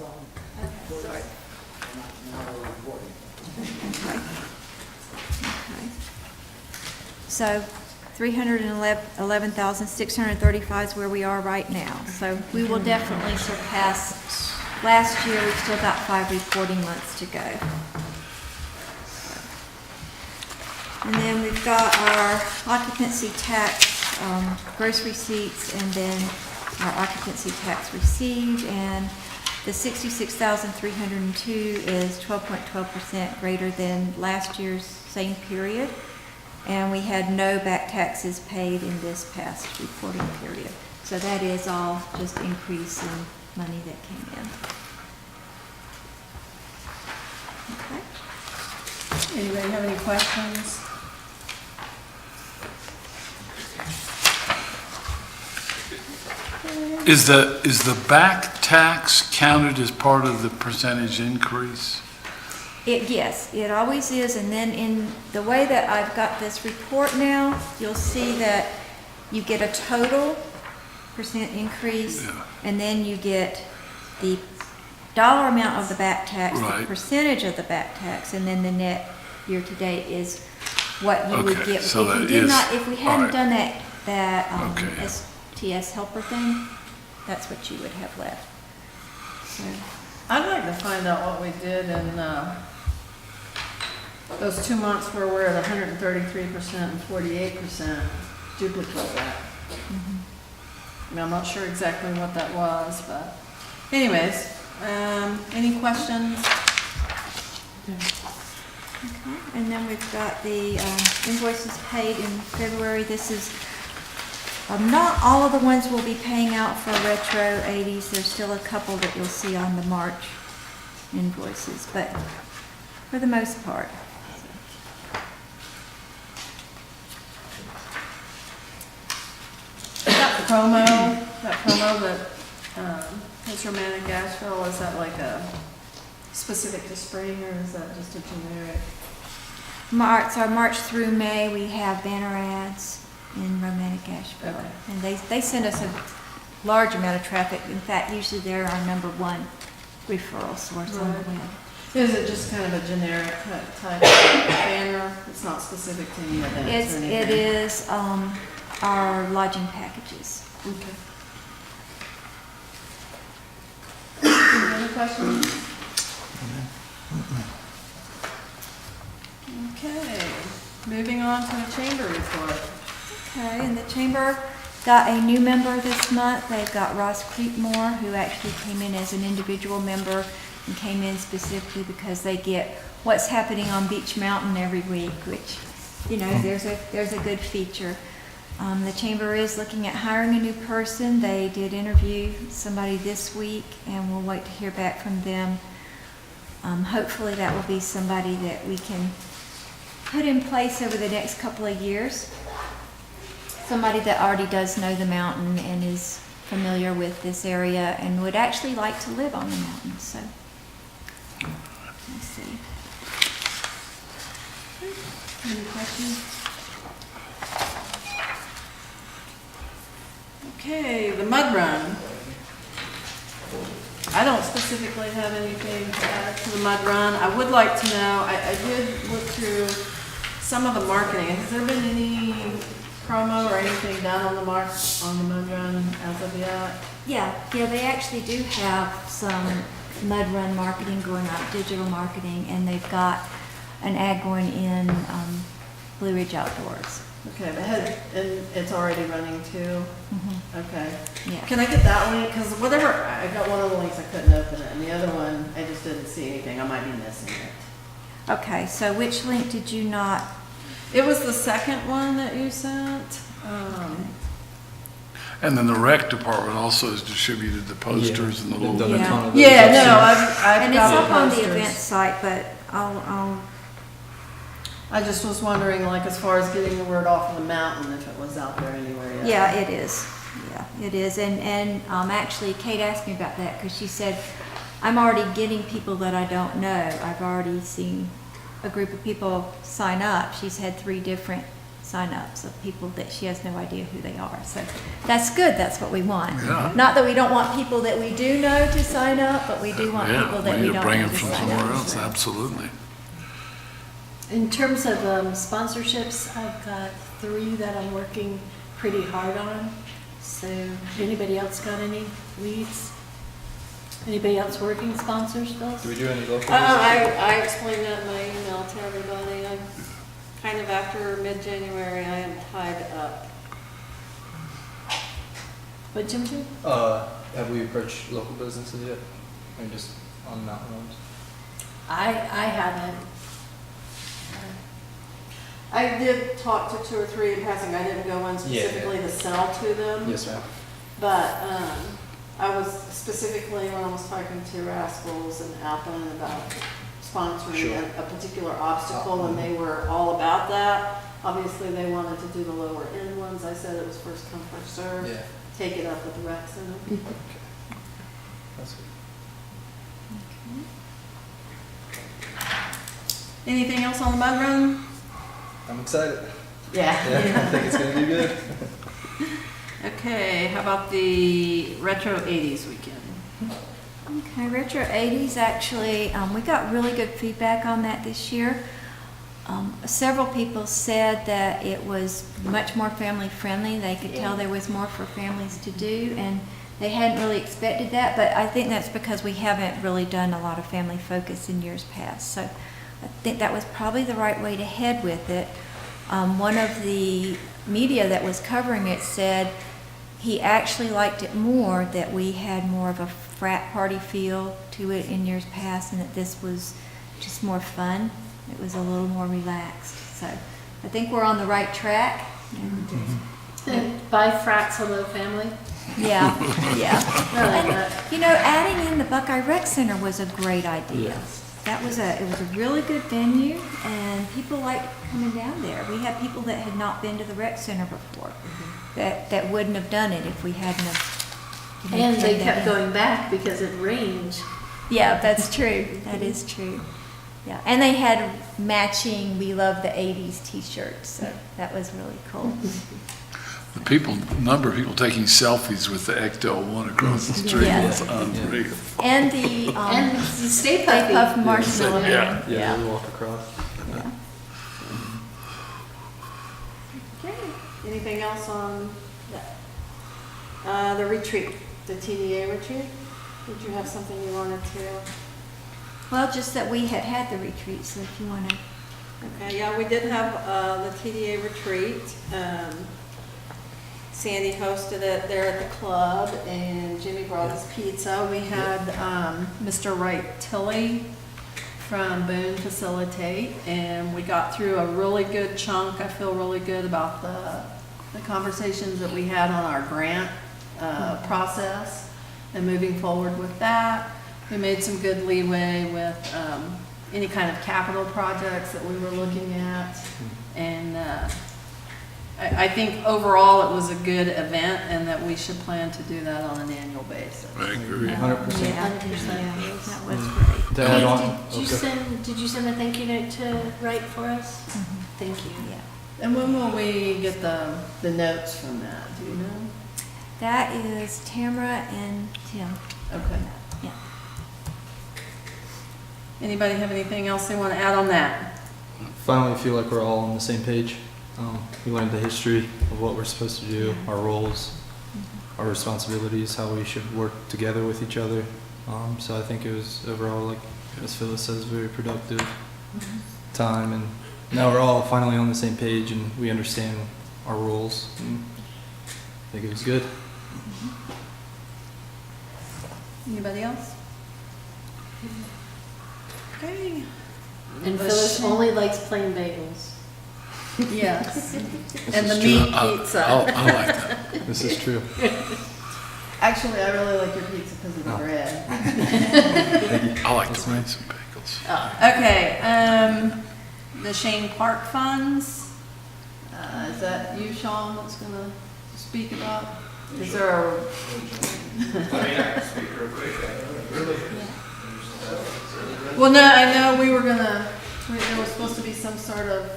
Okay. So 311,635 is where we are right now. So we will definitely surpass. Last year, we've still got 5 reporting months to go. And then we've got our occupancy tax gross receipts, and then our occupancy tax received, and the 66,302 is 12.12% greater than last year's same period. And we had no back taxes paid in this past reporting period. So that is all just increase in money that came in. Okay. Anybody have any questions? Is the back tax counted as part of the percentage increase? Yes, it always is, and then in the way that I've got this report now, you'll see that you get a total percent increase, Yeah. and then you get the dollar amount of the back tax, the Right. percentage of the back tax, and then the net year-to-date is what you would Okay, get. so If we that did is- not, if we hadn't all right. done that Okay. STS helper thing, that's what you would have left. So, I'd like to find out what we did in those 2 months where we're at 133% and 48%, duplicate that. I mean, I'm not sure exactly what that was, but anyways, any questions? okay. And then we've got the invoices paid in February. This is, not all of the ones we'll be paying out for retro 80s. There's still a couple that you'll see on the March invoices, but for the most part. That promo that is Romantic Asheville, is that like a specific to spring, or is that just a generic? So March through May, we have banner ads in Romantic Asheville. Okay. And they send us a large amount of traffic. In fact, usually they're our #1 referral source on the Right. web. Is it just kind of a generic type of banner? It's not specific to any events or anything? It is our lodging packages. Okay. Any other questions? Okay, moving on to the chamber report. Okay, and the chamber got a new member this month. They've got Ross Creekmore, who actually came in as an individual member and came in specifically because they get what's happening on Beach Mountain every week, which, you know, there's a good feature. The chamber is looking at hiring a new person. They did interview somebody this week, and we'll wait to hear back from them. Hopefully that will be somebody that we can put in place over the next couple of years. Somebody that already does know the mountain and is familiar with this area and would actually like to live on the mountain, so. Let's see. Any questions? Okay, the mud run. I don't specifically have anything to add to the mud run. I would like to know, I did look through some of the marketing. Has there been any promo or anything done on the mud run as of yet? Yeah, they actually do have some mud run marketing going on, digital marketing, and they've got an ad going in Blue Ridge Outdoors. Okay, and it's already running too? Okay. Yeah. Can I get that link? Because whatever, I got one of the links, I couldn't open it, and the other one, I just didn't see anything. I might be missing it. Okay, so which link did you not? It was the second one that you sent. And then the rec department also has distributed the posters and the They've little. done a Yeah. ton of those. Yeah, I've no, seen. I've And it's got up on the posters. event site, but I'll I just was wondering, like, as far as getting the word off of the mountain, if it was out there anywhere yet. yeah, it is. Yeah, it is. And actually, Kate asked me about that because she said, I'm already getting people that I don't know. I've already seen a group of people sign up. She's had 3 different signups of people that she has no idea who they are. So that's good. That's what we want. Yeah. Not that we don't want people that we do know to sign up, but we do want people that we need to don't bring know them to from sign somewhere up. else, absolutely. In terms of sponsorships, I've got 3 that I'm working pretty hard on. So anybody else got any leads? Anybody else working sponsors, Phyllis? Do we do any local business? I explained that in my email to everybody. I'm kind of after mid-January, I am tied up. What, Jim? Have we approached local businesses yet? Or just on mountain roads? I haven't. I did talk to 2 or 3 in passing. I didn't go in specifically to sell to them. Yes, ma'am. But I was specifically, when I was talking to Rascals and Alpine about sponsoring Sure. a particular obstacle, and they were all about that. Obviously, they wanted to do the lower end ones. I said it was first come, first served. Yeah. Take it up with the rec center. That's good. Anything else on the mud run? I'm excited. Yeah. Yeah, I think it's gonna be good. Okay, how about the Retro 80s weekend? Okay, Retro 80s, actually, we got really good feedback on that this year. Several people said that it was much more family friendly. They could tell there was more for families to do, and they hadn't really expected that, but I think that's because we haven't really done a lot of family focus in years past. So I think that was probably the right way to head with it. One of the media that was covering it said he actually liked it more, that we had more of a frat party feel to it in years past, and that this was just more fun. It was a little more relaxed. So I think we're on the right track. And by frats, hello family. Yeah, yeah. I like And, that. you know, adding in the Buckeye Rec Center was a great idea. Yes. It was a really good venue, and people liked coming down there. We had people that had not been to the rec center before, that wouldn't have done it if we hadn't have. And they done kept that. going back because it rained. Yeah, that's true. That is true. Yeah, and they had matching "We Love the '80s" T-shirts, so that was really cool. The number of people taking selfies with the Ecto one across the street Yes. was unreal. And the And the Stay Stay Puffy. Puft Marshmallow Yeah. Man. Yeah, we walk across. Yeah. Okay. Anything else on that? The retreat, the TDA retreat? Did you have something you wanted to? Well, just that we had the retreat, so if you want to. Okay, yeah, we did have the TDA retreat. Sandy hosted it there at the club, and Jimmy brought us pizza. We had Mr. Wright Tilley from Boone facilitate, and we got through a really good chunk. I feel really good about the conversations that we had on our grant process and moving forward with that. We made some good leeway with any kind of capital projects that we were looking at, and I think overall it was a good event, and that we should plan to do that on an annual basis. I agree. 100%. Yeah, 100%. yeah, that was great. To add on, Did you send a thank you note to write for us? Thank you. Yeah. And when will we get the notes from that, do you know? That is Tamara and Tim. Okay. Yeah. Anybody have anything else they want to add on that? Finally, I feel like we're all on the same page. We learned the history of what we're supposed to do, our roles, our responsibilities, how we should work together with each other. So I think it was overall, like Ms. Phyllis says, very productive time, and now we're all finally on the same page and we understand our roles. And I think it was good. Anybody else? Okay. And Phyllis only likes plain bagels. Yes. This And the is meat I pizza. I like that. This is true. Actually, I really like your pizza because of the Oh. bread. I like to make some pickles. Okay, the Shane Park funds. Is that you, Sean, that's gonna speak about? Is there a? I mean, I can speak real quick. Really? Well, no, I know we were gonna, there was supposed to be some sort of,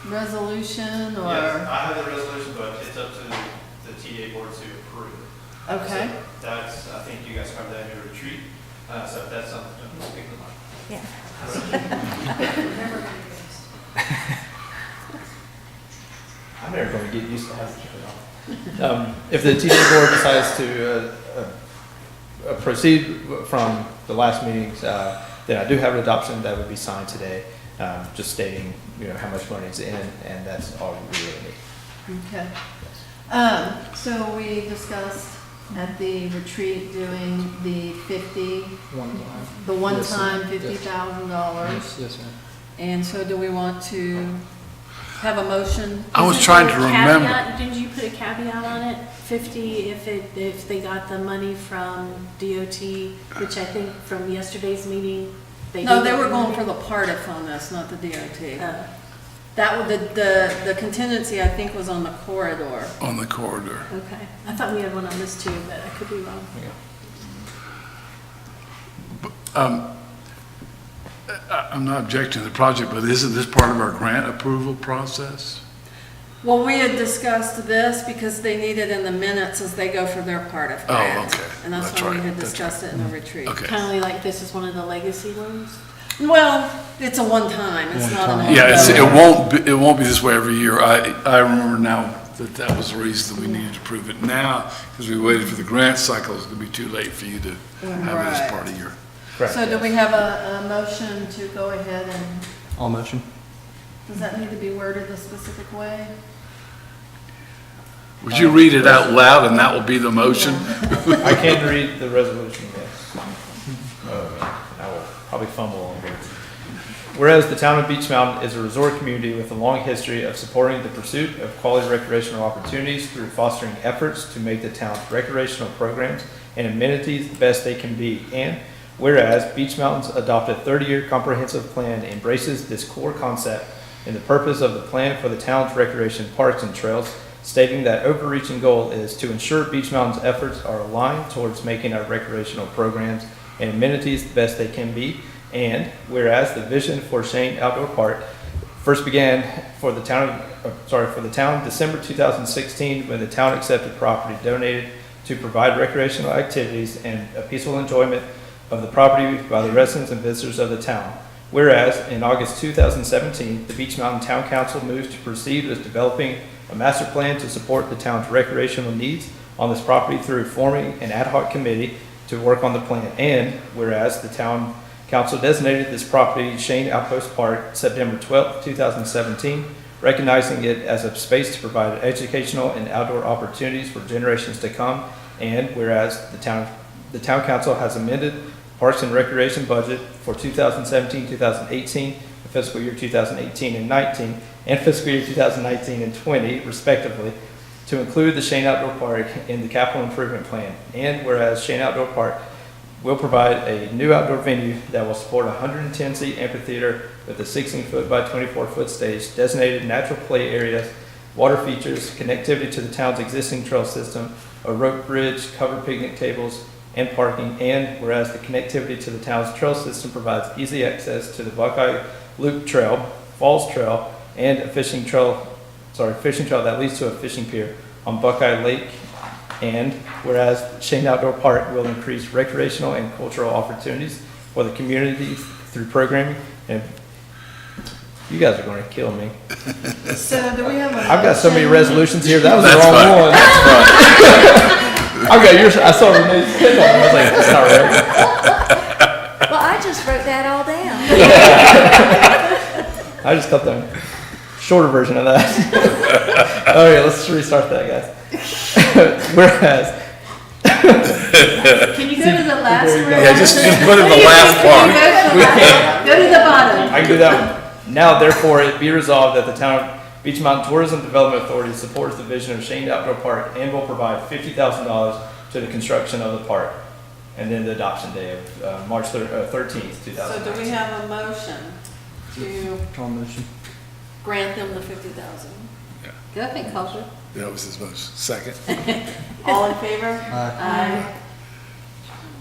resolution or? Yes, I have the resolution, but it's up to the TA board to approve it. Okay. So that's, I think you guys covered that in your retreat, so if that's something, speak to Mike. Yeah. I'm never going to get used to having it on. If the TA board decides to proceed from the last meetings, then I do have an adoption that would be signed today, just stating, how much money is in, and that's all we really need. Okay. So we discussed at the retreat doing the 50, the one-time $50,000. Yes, ma'am. And so do we want to have a motion? I was Isn't trying there to a remember. caveat? Didn't you put a caveat on it? 50 if they got the money from DOT, which I think from yesterday's meeting, No, they didn't. were going for the Partif on this, not the DOT. Oh, That was, the contingency, I think, was on the corridor. On the corridor. okay. I thought we had one on this too, but I could be wrong. I'm not objecting to the project, but isn't this part of our grant approval process? Well, we had discussed this because they need it in the minutes as they go for their Partif Oh, grant. okay. And that's That's why we right. had That's discussed it in the retreat. Okay. Kind of like this is one of the legacy ones. Well, it's a one-time, it's not an ongoing. Yeah, it won't be this way every year. I remember now that was the reason that we needed to prove it now, because we waited for the grant cycle. It's gonna be too late for you to have it as Right. part of your. Correct. So do we have a motion to go ahead and, All motion. does that need to be worded a specific way? Would you read it out loud and that will be the motion? I can read the resolution, yes. I will probably fumble on here. Whereas the town of Beech Mountain is a resort community with a long history of supporting the pursuit of quality recreational opportunities through fostering efforts to make the town's recreational programs and amenities the best they can be. And whereas Beech Mountain's adopted 30-year comprehensive plan embraces this core concept and the purpose of the plan for the town's recreation parks and trails, stating that overreaching goal is to ensure Beech Mountain's efforts are aligned towards making our recreational programs and amenities the best they can be. And whereas the vision for Shane Outdoor Park first began for the town December 2016, when the town accepted property donated to provide recreational activities and a peaceful enjoyment of the property by the residents and visitors of the town. Whereas in August 2017, the Beech Mountain Town Council moved to proceed with developing a master plan to support the town's recreational needs on this property through forming an ad hoc committee to work on the plan. And whereas the town council designated this property Shane Outpost Park September 12, 2017, recognizing it as a space to provide educational and outdoor opportunities for generations to come. And whereas the town council has amended Parks and Recreation budget for 2017-2018, the fiscal year 2018 and 19, and fiscal year 2019 and 20, respectively, to include the Shane Outdoor Park in the capital improvement plan. And whereas Shane Outdoor Park will provide a new outdoor venue that will support a 110-seat amphitheater with a 16-foot by 24-foot stage, designated natural play areas, water features, connectivity to the town's existing trail system, a rope bridge, covered picnic tables, and parking. And whereas the connectivity to the town's trail system provides easy access to the Buckeye Loop Trail, Falls Trail, and a fishing trail that leads to a fishing pier on Buckeye Lake. And whereas Shane Outdoor Park will increase recreational and cultural opportunities for the community through programming. And you guys are going to kill me. So do we have a? I've got so many motion? resolutions here. That was the That's wrong fine. one. I've got yours. I saw Renee's pen on it. I was like, that's not right. Well, I just wrote that all down. I just cut the shorter version of that. Okay, let's restart that, guys. Whereas, Can you go to the last There you one? go. Yeah, just put in the last part. Go to the bottom. I can do that one. Now, therefore, it be resolved that the town of Beech Mountain Tourism Development Authority supports the vision of Shane Outdoor Park and will provide $50,000 to the construction of the park. And then the adoption day of March 13th, 2019. So do we have a motion to All motion. grant them the 50,000? Go ahead, Culture. That was his motion. Second. All in favor? Aye.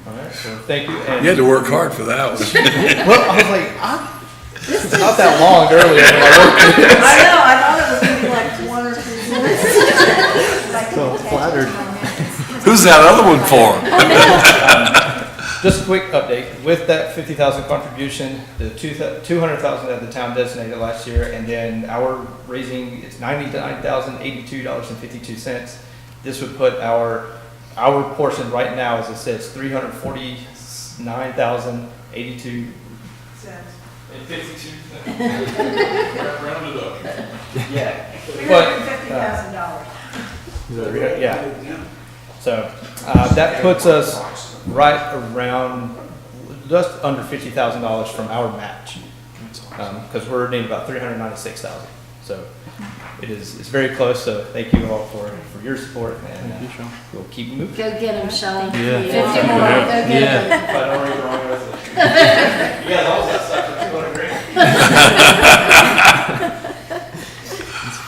All right, so thank you. And You had to work hard for that one. well, I was like, Not that long earlier when I looked at it. I know, I thought it was gonna be like 1 or 2 minutes. So flattered. Who's that other one for? Just a quick update, with that 50,000 contribution, the 200,000 that the town designated last year, and then our raising, it's $99,082.52. This would put our portion right now, as it says, $349,082. And 52 cents. Round it up. Yeah. But, $350,000. yeah. So, that puts us right around, just under $50,000 from our match. Because we're needing about 396,000. So, it's very close, so thank you all for your support, and we'll keep moving. Go get him, Sean. Yeah. 50 more, go get him. If I don't read the wrong resolution. You guys all got stuff for 200 grand.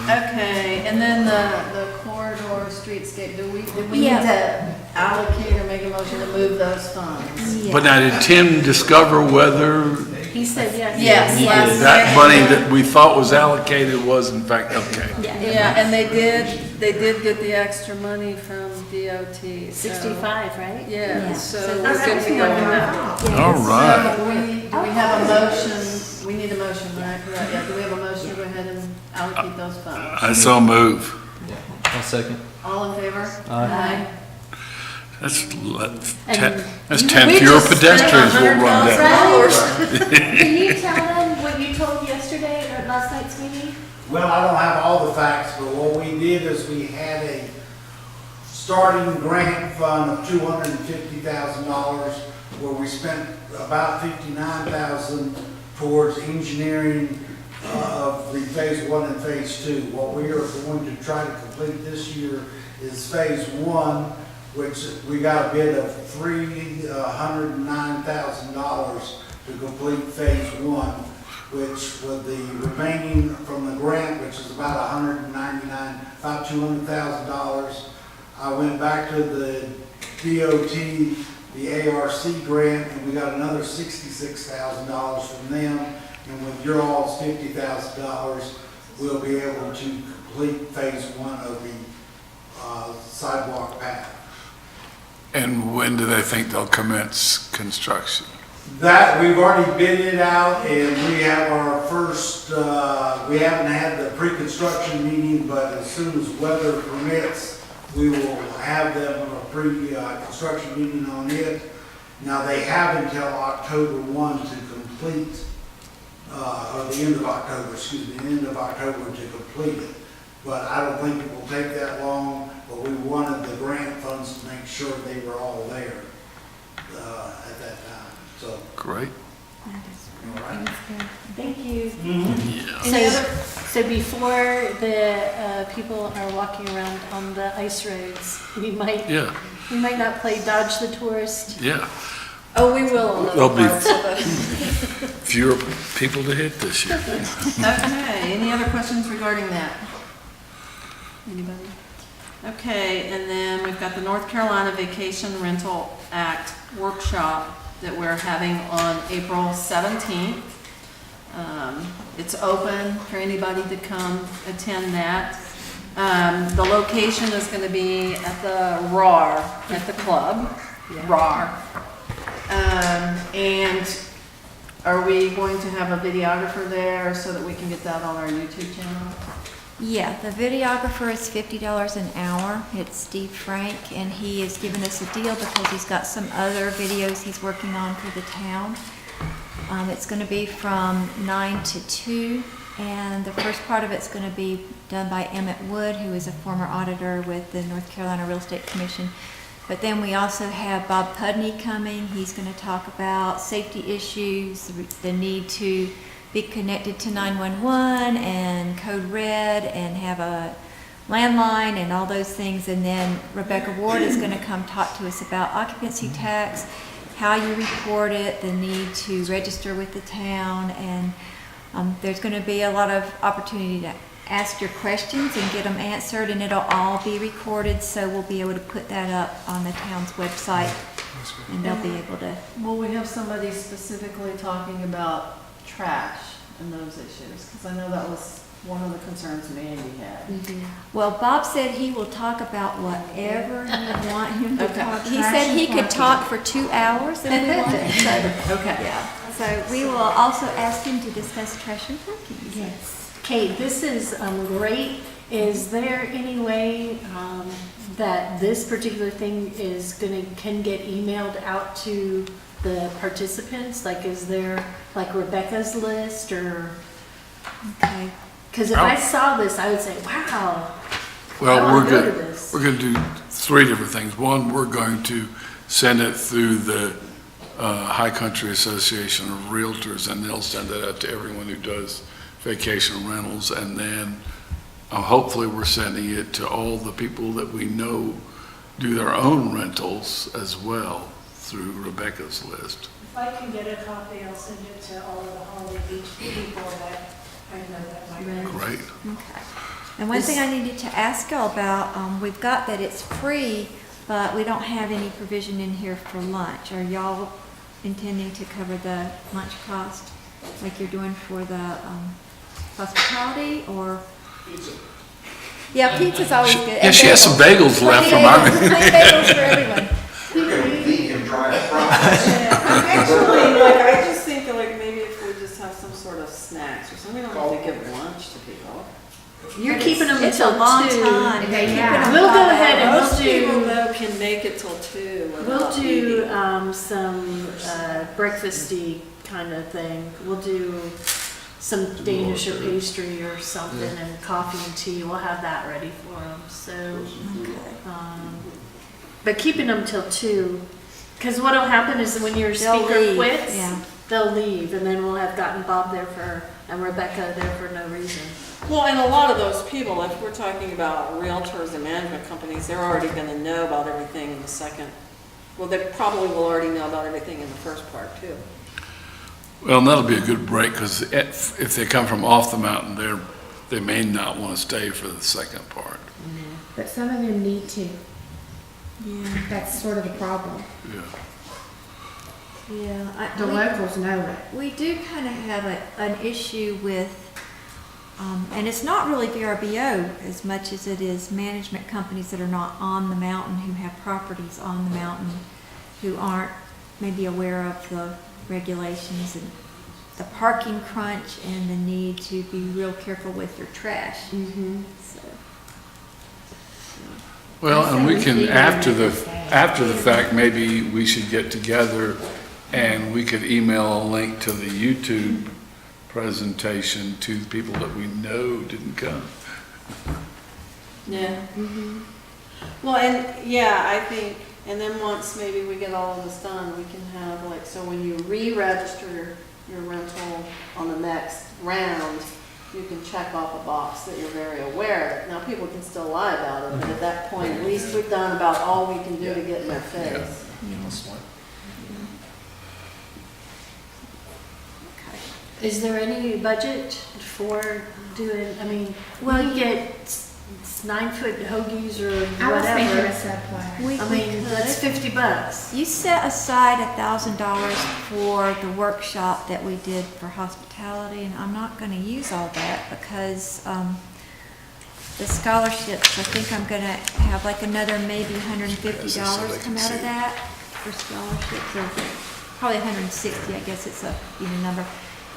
Okay, and then the corridor streetscape, do we need Yeah. to allocate or make a motion to move those funds? Yeah. But now, did Tim discover whether He said yes. Yes, last that night. money that we thought was allocated was in fact, okay? Yeah, and they did get the extra money from DOT. so- 65, right? Yeah, Yeah. so So we're good to go on that. All right. So do we have a motion, we need a motion, right, for that? Yeah, do we have a motion to go ahead and allocate those funds? I so move. I'll second. All in favor? Aye. That's And 10 we fewer just spent pedestrians will run down. Can you tell them what you told yesterday at last night's meeting? Well, I don't have all the facts, but what we did is we had a starting grant fund of $250,000 where we spent about $59,000 towards engineering of the phase 1 and phase 2. What we are going to try to complete this year is phase 1, which we got a bid of $309,000 to complete phase 1, which with the remaining from the grant, which is about about $200,000. I went back to the DOT, the ARC grant, and we got another $66,000 from them. And with your all's $50,000, we'll be able to complete phase 1 of the sidewalk path. And when do they think they'll commence construction? That, we've already bid it out, and we have our first, we haven't had the pre-construction meeting, but as soon as weather permits, we will have them a pre-construction meeting on it. Now, they have until October 1 to complete, or the end of October, the end of October to complete it. But I don't think it will take that long, but we wanted the grant funds to make sure they were all there at that time, so. Great. All right. Thank you. Yeah. So before the people are walking around on the ice roads, we might Yeah, not play dodge the tourist. yeah. Oh, we will on There'll other be- parts of it. Fewer people to hit this year. Okay, any other questions regarding that? Anybody? Okay, and then we've got the North Carolina Vacation Rental Act workshop that we're having on April 17th. It's open for anybody to come attend that. The location is going to be at the RAR, at the club, RAR. And are we going to have a videographer there so that we can get that on our YouTube channel? Yeah, the videographer is $50 an hour. It's Steve Frank, and he has given us a deal because he's got some other videos he's working on for the town. It's going to be from 9 to 2, and the first part of it's going to be done by Emmett Wood, who is a former auditor with the North Carolina Real Estate Commission. But then we also have Bob Pudney coming. He's going to talk about safety issues, the need to be connected to 911 and code red and have a landline and all those things. And then Rebecca Ward is going to come talk to us about occupancy tax, how you report it, the need to register with the town, and there's going to be a lot of opportunity to ask your questions and get them answered, and it'll all be recorded, so we'll be able to put that up on the town's website, and they'll be able to. Will we have somebody specifically talking about trash? and those issues? Because I know that was one of the concerns Mandy had. Well, Bob said he will talk about whatever you want him to Okay. talk. He said he could talk for 2 hours if we wanted. So, Okay. yeah. So we will also ask him to discuss trash and parking. Yes. Kate, this is great. Is there any way that this particular thing can get emailed out to the participants? Like, is there like Rebecca's list or? Okay. Because if I saw this, I would say, wow. Well, I we're wanna go to good. this. We're going to do 3 different things. One, we're going to send it through the High Country Association of Realtors, and they'll send it out to everyone who does vacation rentals. And then hopefully we're sending it to all the people that we know do their own rentals as well through Rebecca's list. If I can get a copy, I'll send it to all of the Holly Beach people that I know that might rent. Great. Okay. And one thing I needed to ask y'all about, we've got that it's free, but we don't have any provision in here for lunch. Are y'all intending to cover the lunch cost like you're doing for the hospitality or? Pizza. Yeah, pizza's always good. Yeah, she has some bagels left from our. Plain bagels for everyone. Vegan dry fries. Actually, like, I just think like maybe if we just have some sort of snacks or something, we don't have to give lunch to people. You're keeping them It's until a long 2. time. They're keeping them We'll go 5 ahead and hours. Most people we'll do, though can make it till 2. we'll without do eating. some breakfasty kind of thing. We'll do some Danish or pastry or something and coffee and tea. We'll have that ready for them. So, but keeping them till 2, because what'll happen is when your They'll speaker leave, quits, yeah. they'll leave, and then we'll have gotten Bob there and Rebecca there for no reason. Well, and a lot of those people, if we're talking about realtors and management companies, they're already gonna know about everything in the second. Well, they probably will already know about everything in the first part too. Well, and that'll be a good break, because if they come from off the mountain, they may not want to stay for the second part. But some of them need to. Yeah, That's sort of the problem. Yeah. yeah. The locals know it. We do kind of have an issue with, and it's not really VRBO as much as it is management companies that are not on the mountain, who have properties on the mountain, who aren't maybe aware of the regulations and the parking crunch and the need to be real careful with your trash. So, Well, and we can, see after them the, every day. after the fact, maybe we should get together and we could email a link to the YouTube presentation to the people that we know didn't come. Yeah. Well, and yeah, I think, and then once maybe we get all of this done, we can have like, so when you re-register your rental on the next round, you can check off a box that you're very aware of it. Now, people can still lie about it, but at that point, at least we've done about all we can do to get in their face. Is there any budget for doing, I mean, Well, we get 9-foot hoagies or I was thinking of whatever. supply. we I mean, that's could. $50. You set aside $1,000 for the workshop that we did for hospitality, and I'm not gonna use all that because, the scholarships, I think I'm gonna have like another maybe $150 come out of that for scholarships, or probably 160, I guess it's a even number.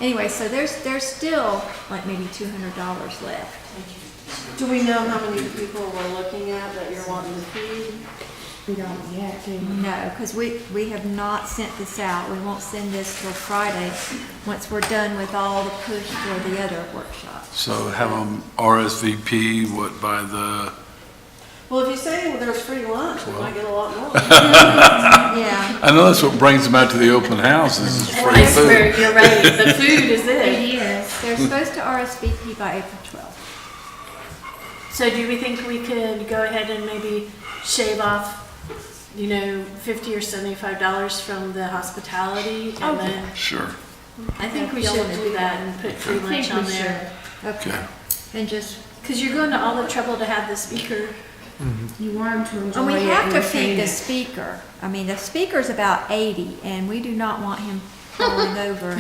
Anyway, so there's still like maybe $200 left. Do we know how many people we're looking at that you're wanting to feed? We don't yet, do we? No, because we have not sent this out. We won't send this till Friday, once we're done with all the push for the other workshop. So have them RSVP, by the, Well, if you say there's free lunch, we might get a lot more. Yeah, I know that's what brings them out to the open houses, is free That's food. where you're right, the food is it. It is. they're supposed to RSVP by April 12th. So do we think we could go ahead and maybe shave off, $50 or $75 from the hospitality? Oh, And then, Sure. I think we Y'all should wanna do do that and put free I think lunch on we there. Okay. And just, Because you're going to all the trouble to have the speaker. You want them to enjoy and we it have and to retain feed the it. speaker. I mean, the speaker's about 80, and we do not want him falling over.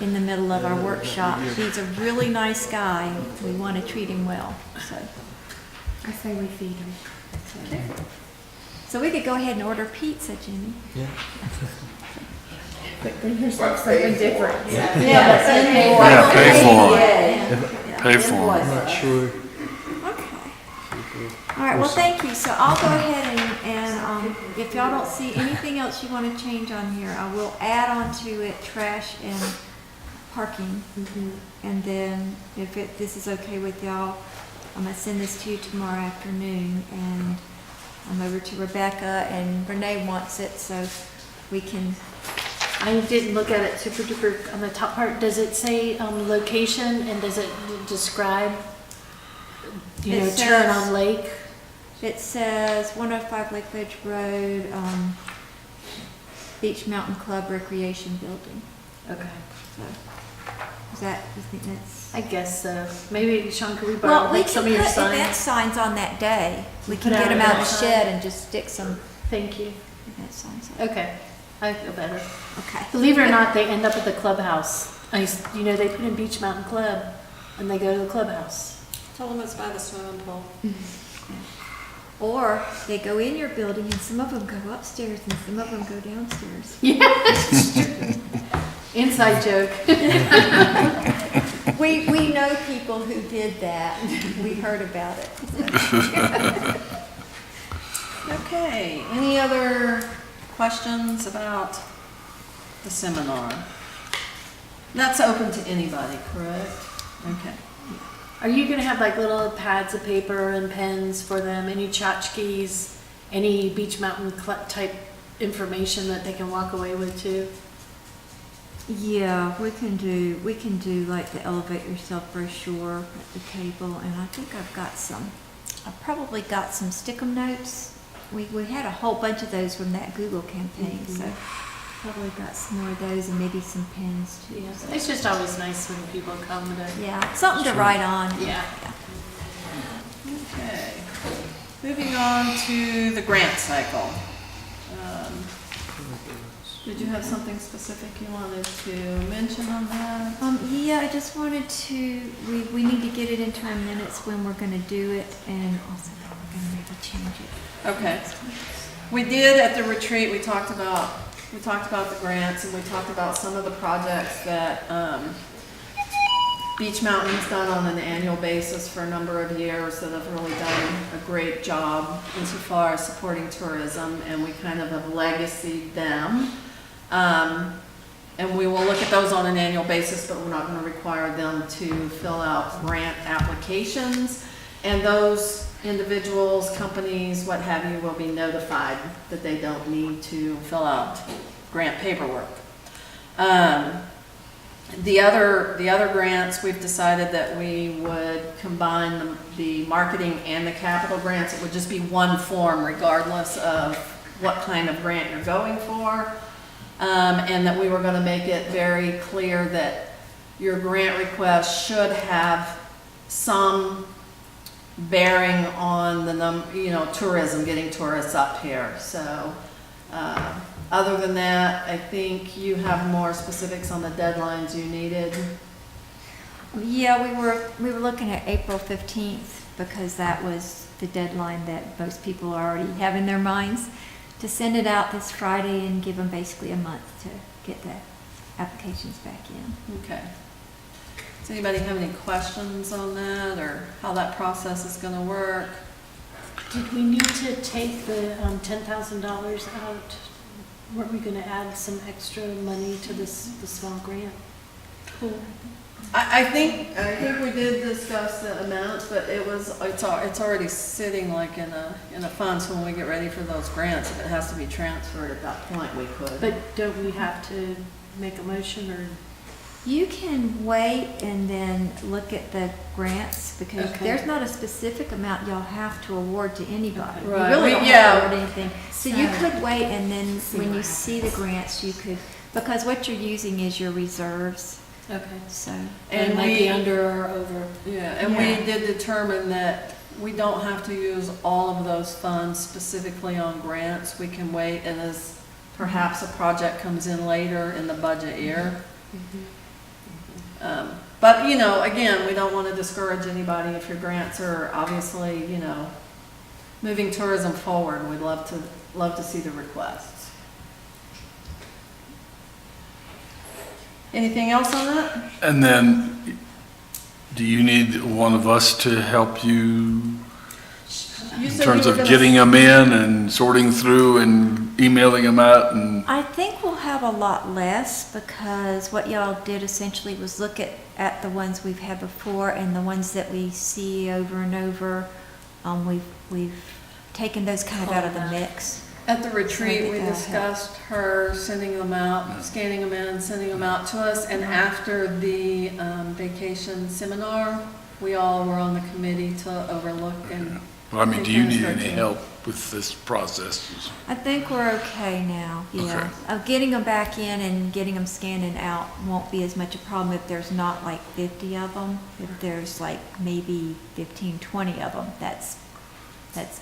in the middle of our workshop. He's a really nice guy. We want to treat him well, so. I say we feed them. So we could go ahead and order pizza, Jimmy. Yeah. But bring yourself something different. Yeah, Yeah, pay for it. Pay for it. I'm not sure. Okay. All right, well, thank you. So I'll go ahead and if y'all don't see anything else you want to change on here, I will add on to it trash and parking. And then if this is okay with y'all, I'm gonna send this to you tomorrow afternoon, and I'm over to Rebecca, and Renee wants it, so we can. I didn't look at it super duper on the top part. Does it say location, and does it describe, It turn says- on lake? It says 105 Lake Ledge Road, Beach Mountain Club Recreation Building. Okay. So, you think that's? I guess so. Maybe, Sean, could we borrow Well, we like can some put of your event signs? signs on that day. We can Put get out them out of the event shed sign? and just stick some Thank you. event signs on. Okay, I feel better. Okay. Believe it or not, they end up at the clubhouse. They put in Beach Mountain Club, and they go to the clubhouse. Tell them it's by the swimming pool. Or they go in your building and some of them go upstairs and some of them go downstairs. Inside joke. We know people who did that. We heard about it. Okay, any other questions about the seminar? That's open to anybody, correct? Okay. Are you gonna have like little pads of paper and pens for them? Any tchotchkes? Any Beach Mountain type information that they can walk away with too? Yeah, we can do like the elevate yourself brochure at the table, and I think I've probably got some stick-em notes. We had a whole bunch of those from that Google campaign, so probably got some more of those and maybe some pens too. Yes. It's just always nice when people come to. Yeah, something to write on. Yeah. Okay. Moving on to the grant cycle. Did you have something specific you wanted to mention on that? Yeah, I just wanted to, we need to get it into our minutes when we're gonna do it, and also we're gonna maybe change it. Okay. We did at the retreat, we talked about the grants, and we talked about some of the projects that Beach Mountain's done on an annual basis for a number of years that have really done a great job insofar as supporting tourism, and we kind of have legacied them. And we will look at those on an annual basis, but we're not going to require them to fill out grant applications. And those individuals, companies, what have you, will be notified that they don't need to fill out grant paperwork. The other grants, we've decided that we would combine the marketing and the capital grants. It would just be one form regardless of what kind of grant you're going for. And that we were going to make it very clear that your grant request should have some bearing on the tourism, getting tourists up here. So, other than that, I think you have more specifics on the deadlines you needed. Yeah, we were looking at April 15th because that was the deadline that most people already have in their minds, to send it out this Friday and give them basically a month to get the applications back in. Okay. Does anybody have any questions on that, or how that process is going to work? Did we need to take the $10,000 out? Weren't we going to add some extra money to the small grant? Cool. I think we did discuss the amounts, but it's already sitting like in a fund, so when we get ready for those grants, if it has to be transferred at that point, we could. But don't we have to make a motion or? You can wait and then look at the grants, because Okay. there's not a specific amount y'all have to award to anybody. You Right. really don't Yeah. have to award anything. So you could wait, and then when you see the grants, you could, because what you're using is your reserves, Okay. so. And it might be under or over. Yeah, and Yeah. we did determine that we don't have to use all of those funds specifically on grants. We can wait, and as perhaps a project comes in later in the budget year, But, you know, again, we don't want to discourage anybody if your grants are obviously, you know, moving tourism forward. We'd love to see the requests. Anything else on that? And then, do you need one of us to help you You in said terms you were of gonna- getting them in and sorting through and emailing them out and? I think we'll have a lot less because what y'all did essentially was look at the ones we've had before and the ones that we see over and over. We've taken those kind of out of the mix. At the retreat, we That'll help. discussed her sending them out, scanning them in, sending them out to us, and after the vacation seminar, we all were on the committee to overlook and. Well, I mean, do you need Start any to- help with this process? I think we're okay now, yeah. Okay. Getting them back in and getting them scanned and out won't be as much a problem if there's not like 50 of them. If there's like maybe 15, 20 of them, that's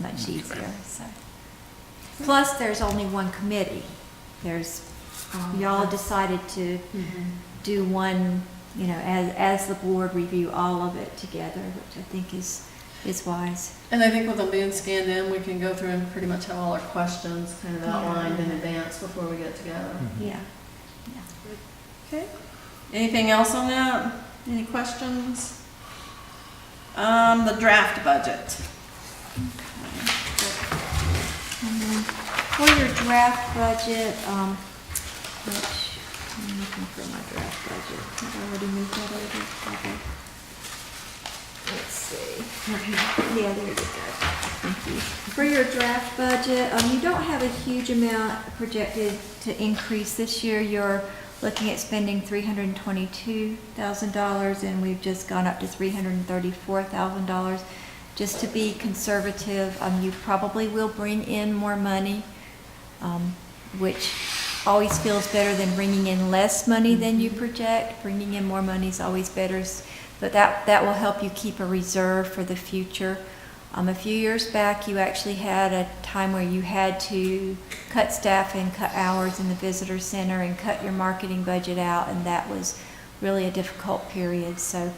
much Okay. easier, so. Plus, there's only one committee. Y'all decided to do one, you know, as the board review all of it together, which I think is wise. And I think with them being scanned in, we can go through and pretty much have all our questions kind of outlined in advance before we get together. Yeah. Okay. Anything else on that? Any questions? The draft budget. And then for your draft budget, which, I'm looking for my draft budget. Have I already moved that over? Okay. Let's see. Yeah, there you go. Thank you. For your draft budget, you don't have a huge amount projected to increase this year. You're looking at spending $322,000 and we've just gone up to $334,000. Just to be conservative, you probably will bring in more money, which always feels better than bringing in less money than you project. Bringing in more money is always better, but that will help you keep a reserve for the future. A few years back, you actually had a time where you had to cut staff and cut hours in the visitor center and cut your marketing budget out, and that was really a difficult period. So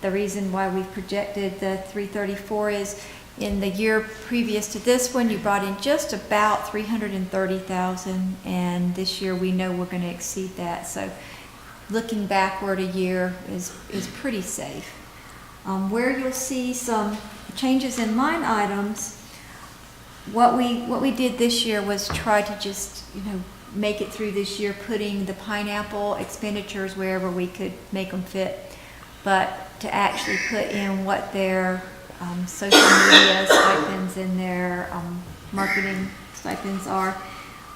the reason why we've projected the 334 is in the year previous to this one, you brought in just about 330,000, and this year we know we're going to exceed that. So looking backward a year is pretty safe. Where you'll see some changes in line items, what we did this year was try to just, make it through this year, putting the pineapple expenditures wherever we could make them fit, but to actually put in what their social media stipends and their marketing stipends are.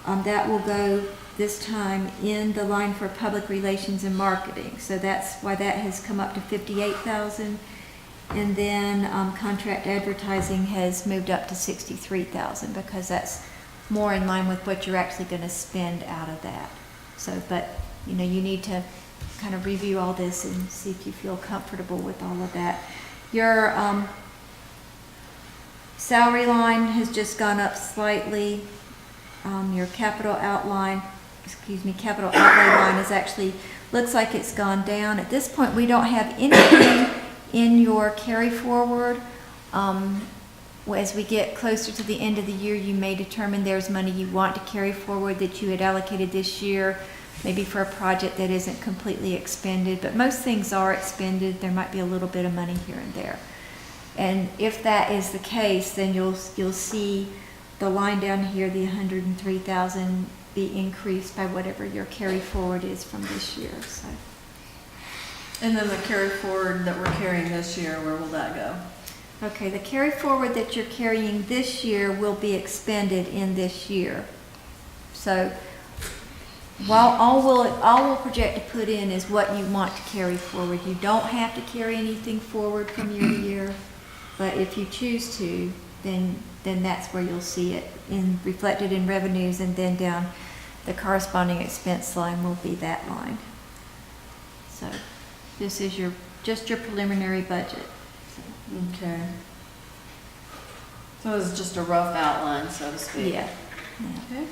That will go this time in the line for public relations and marketing. So that's why that has come up to $58,000. And then contract advertising has moved up to $63,000 because that's more in line with what you're actually going to spend out of that. So, but you need to kind of review all this and see if you feel comfortable with all of that. Your salary line has just gone up slightly. Your capital outlay line is actually, looks like it's gone down. At this point, we don't have anything in your carry forward. As we get closer to the end of the year, you may determine there's money you want to carry forward that you had allocated this year, maybe for a project that isn't completely expended, but most things are expended. There might be a little bit of money here and there. And if that is the case, then you'll see the line down here, the 103,000, be increased by whatever your carry forward is from this year. So. And then the carry forward that we're carrying this year, where will that go? Okay, the carry forward that you're carrying this year will be expended in this year. So while all we'll project to put in is what you want to carry forward. You don't have to carry anything forward from year to year, but if you choose to, then that's where you'll see it reflected in revenues, and then down the corresponding expense line will be that line. So this is just your preliminary budget. Okay. So it's just a rough outline, so to speak. Yeah. Okay.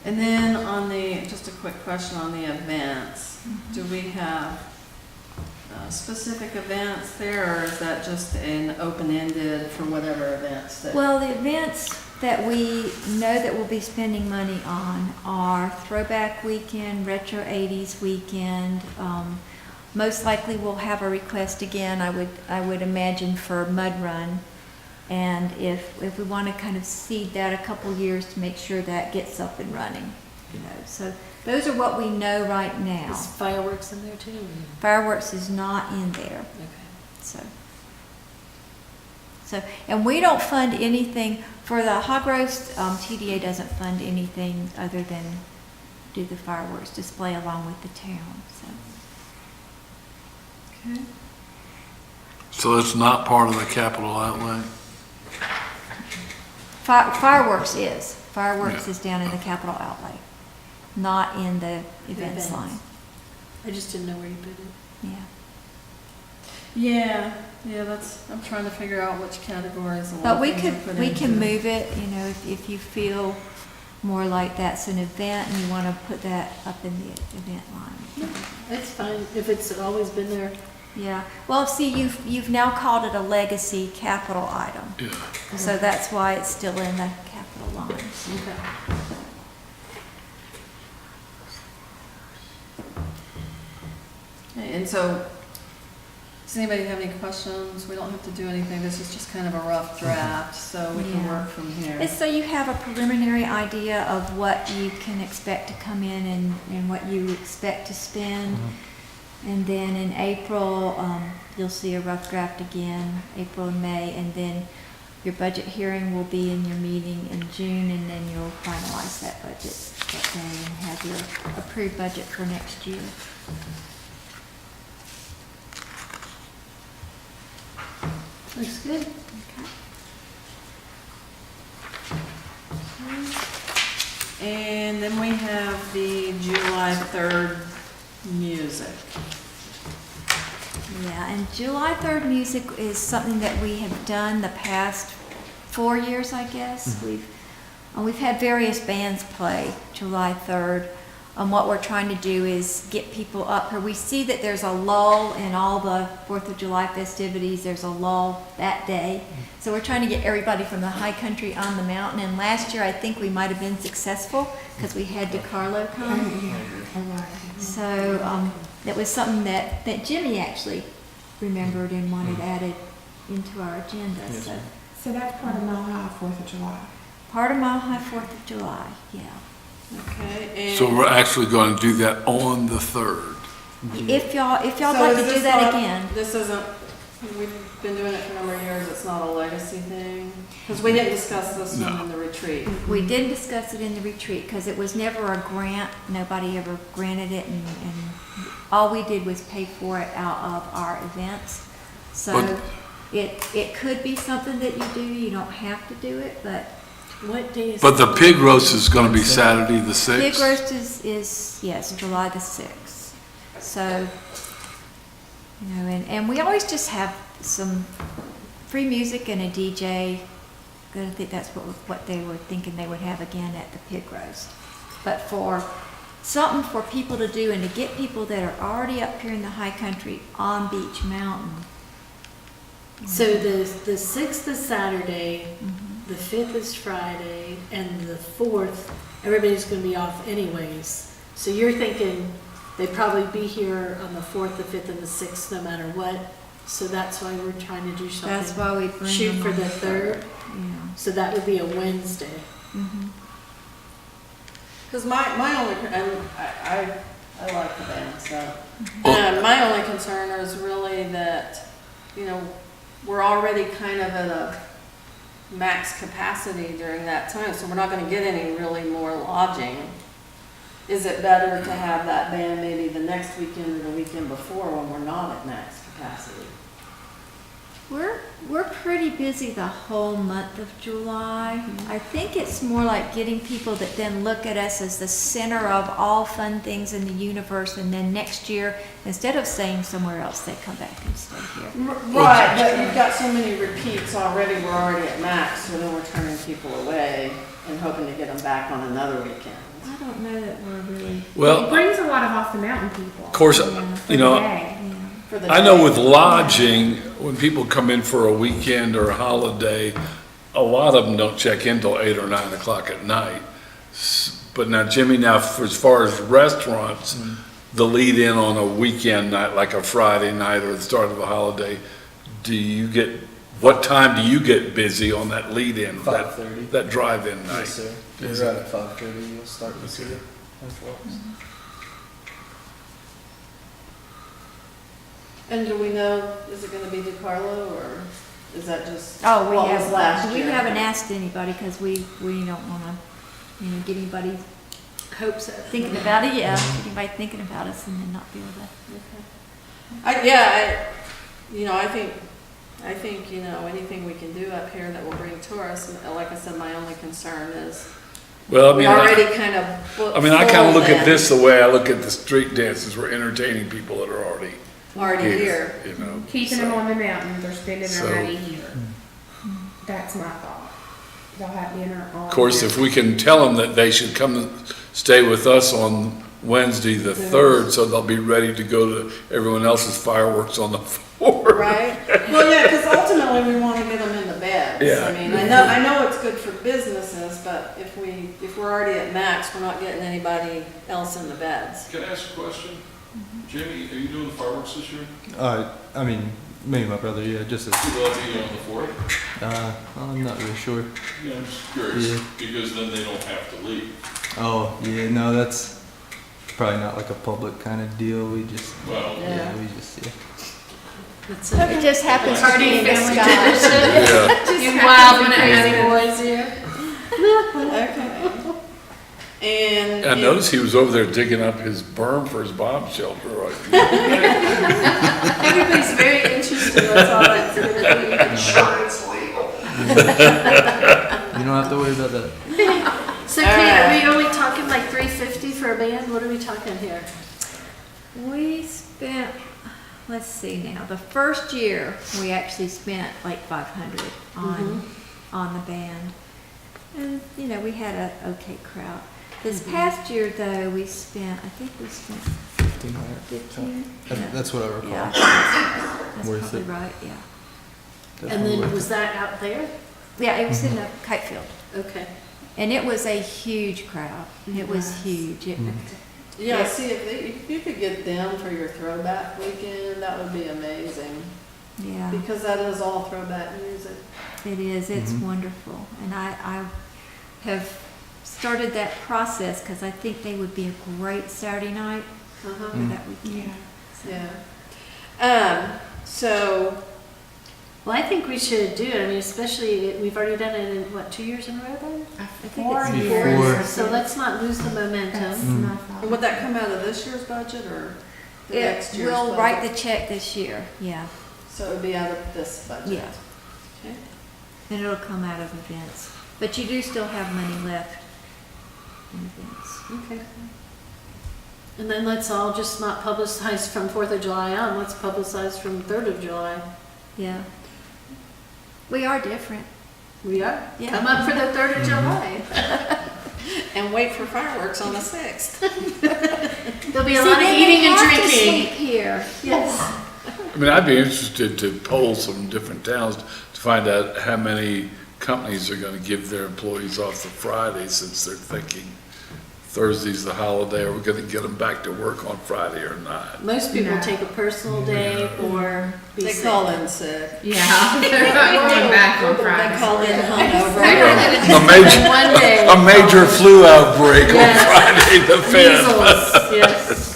And then on the, just a quick question on the events, do we have specific events there, or is that just an open-ended for whatever events that? Well, the events that we know that we'll be spending money on are Throwback Weekend, Retro 80s Weekend. Most likely we'll have a request again, I would imagine, for Mud Run. And if we want to kind of seed that a couple years to make sure that gets up and running, you know. So those are what we know right now. Is fireworks in there too? Fireworks is not in there, Okay. so, and we don't fund anything for the hog roast. TDA doesn't fund anything other than do the fireworks display along with the town, so. Okay. So it's not part of the capital outlay? Fireworks is Yeah. down in the capital outlay, not in the events Events. line, I just didn't know where you put it. yeah. Yeah, that's, I'm trying to figure out which categories. a lot But of we things are put we can into. move it, you know, if you feel more like that's an event and you want to put that up in the event line. It's fine, if it's always been there. Yeah, well, see, you've now called it a legacy capital item, Yeah. so that's why it's still in the capital line. Okay. And so, does anybody have any questions? We don't have to do anything, this is just kind of a rough draft, so we can Yeah. work from here. It's so you have a preliminary idea of what you can expect to come in and what you expect to spend. And then in April, you'll see a rough draft again, April and May, and then your budget hearing will be in your meeting in June, and then you'll finalize that budget that day and have your approved budget for next year. Looks good. And then we have the July 3rd music. Yeah, and July 3rd music is something that we have done the past 4 years, I guess. We've had various bands play July 3rd. What we're trying to do is get people up here. We see that there's a lull in all the 4th of July festivities. There's a lull that day. So we're trying to get everybody from the high country on the mountain. And last year, I think we might have been successful because we had DeCarlo come. So that was something that Jimmy actually remembered and wanted added into our agenda. Yes, So ma'am. So that's part of Mile High 4th of July. part of Mile High 4th of July, yeah. Okay, and. So we're actually going to do that on the 3rd. If y'all So like is to do this that not- again. This isn't, we've been doing it for a number of years, it's not a legacy thing? Because we didn't discuss this one in the retreat. We didn't discuss it in the retreat because it was never a grant. Nobody ever granted it, and all we did was pay for it out of our events. So But- it could be something that you do. You don't have to do it, but What day is? But the pig roast is going to be Saturday the 6th. Pig Roast is yes, July the 6th. So, you know, and we always just have some free music and a DJ. I think that's what they were thinking they would have again at the Pig Roast. But for something for people to do and to get people that are already up here in the high country on Beach Mountain. So the 6th is Saturday, Mhm. the 5th is Friday, and the 4th, everybody's gonna be off anyways. So you're thinking they'd probably be here on the 4th, the 5th, and the 6th, no matter what. So that's why we're trying to do That's something. why we bring Shoot them for on the 3rd, Yeah. so that would be a Wednesday. Mhm. Because my only, and I like the band, so. Well- My only concern is really that, you know, we're already kind of at a max capacity during that time, so we're not gonna get any really more lodging. Is it better to have that band maybe the next weekend or the weekend before when we're not at max capacity? We're pretty busy the whole month of July. I think it's more like getting people that then look at us as the center of all fun things in the universe, and then next year, instead of staying somewhere else, they come back and stay here. Right, but you've got so many repeats already, we're already at max, so then we're turning people away and hoping to get them back on another weekend. I don't know that we're really. It Well, brings a lot of off the mountain people. of course, For you the know, day. For the I know day. with lodging, when people come in for a weekend or a holiday, a lot of them don't check in till 8 or 9 o'clock at night. But now, Jimmy, now as far as restaurants, the lead in on a weekend night, like a Friday night or the start of a holiday, what time do you get busy on that lead in? 5:30. That drive-in night? Yes, sir. Is Right it? at 5:30, you'll start to see it. And do we know, is it gonna be DiCarlo, or is that just Oh, we what was last haven't, we year? haven't asked anybody because we don't wanna, get anybody Hope so. thinking about it, yeah, anybody thinking about us and then not be able to. I think, anything we can do up here that will bring tourists, and like I said, my only concern is Well, I we mean, already kind of I mean, I kind of look at full this the way I look at the street dances. We're entertaining people that are already already here. You know. Keeping them on the mountain, they're spending So- their money here. That's my thought. They'll have dinner on. Of course, if we can tell them that they should come and stay with us on Wednesday the 3rd, so they'll be ready to go to everyone else's fireworks on the 4th. Right? Well, yeah, because ultimately we want to get them into beds. Yeah. I mean, I know it's good for businesses, but if we're already at max, we're not getting anybody else in the beds. Can I ask a question? Jimmy, are you doing the fireworks this year? I mean, me and my brother, yeah, just as, Will that be on the 4th? I'm not really sure. Yeah, I'm just curious, Yeah. because then they don't have to leave. Oh, yeah, no, that's probably not like a public kind of deal. We just, Well, Yeah. we just, It just happens to be in the sky. Yeah. You wild and crazy boys here. Okay. And. I noticed he was over there digging up his berm for his bomb shelter. Everybody's very interested in what's all that's going to be. Insurance legal. you don't have to worry about that. So Kate, are we only talking like $350 for a band? What are we talking here? We spent, let's see now, the first year, we actually spent like 500 on the band. And, we had a okay crowd. This past year, though, we spent, I think we spent 15. That's what I recall. Yeah, that's Worth probably it. right, yeah. And Definitely then worth was that out there? Yeah, it was in a kite field. Okay. And it was a huge crowd. It was huge. Yeah, see, if you could get them for your throwback weekend, that would be amazing. Yeah, Because that is all throwback music. it is. It's wonderful. And I have started that process because I think they would be a great Saturday night Uh-huh. for that weekend. Yeah. So, Well, I think we should do it. I mean, especially, we've already done it in, 2 years in a row then? I think it's 4 Before. years. So let's not lose the That's momentum. my thought. would that come out of this year's budget or the next year's budget? We'll write the check this year, yeah, So it would be out of this budget? yeah. Okay. And it'll come out of events. But you do still have money left in events. Okay. And then let's all just not publicize from 4th of July on. Let's publicize from 3rd of July. Yeah. We are different. We are. Yeah. Come up for the 3rd of July. And wait for fireworks on the 6th. There'll be a lot of eating and drinking. Here. Yes. I mean, I'd be interested to poll some different towns to find out how many companies are going to give their employees off the Friday, since they're thinking Thursday's the holiday. Are we going to get them back to work on Friday or not? Most people No. take a personal day or be They sick. call in sick. Yeah, they're not going back on They Friday. call in hungover. One day. A major flu outbreak on Yes. Friday the 5th. Measles, yes.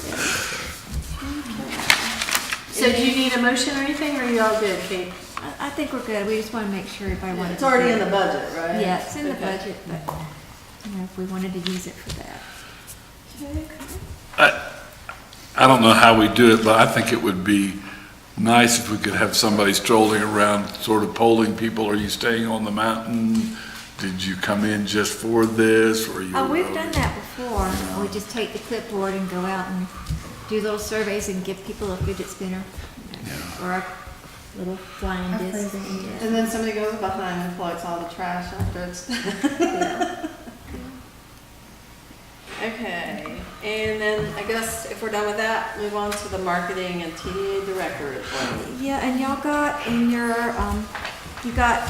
So do you need a motion or anything, or are you all good, Kate? I think we're good. We just want to make sure everybody wanted It's to already do in it. the budget, right? Yeah, it's in the Okay. budget, but, if we wanted to use it for that. I don't know how we do it, but I think it would be nice if we could have somebody strolling around, sort of polling people, are you staying on the mountain? Did you come in just for this, or you? Oh, we've done that before. We just take the clipboard and go out and do little surveys and give people a fidget spinner. Or a little flying A disc. frozen disc. And then somebody goes behind and collects all the trash after it's. Okay, and then I guess if we're done with that, move on to the marketing and TA director report. Yeah, and y'all got in your, you got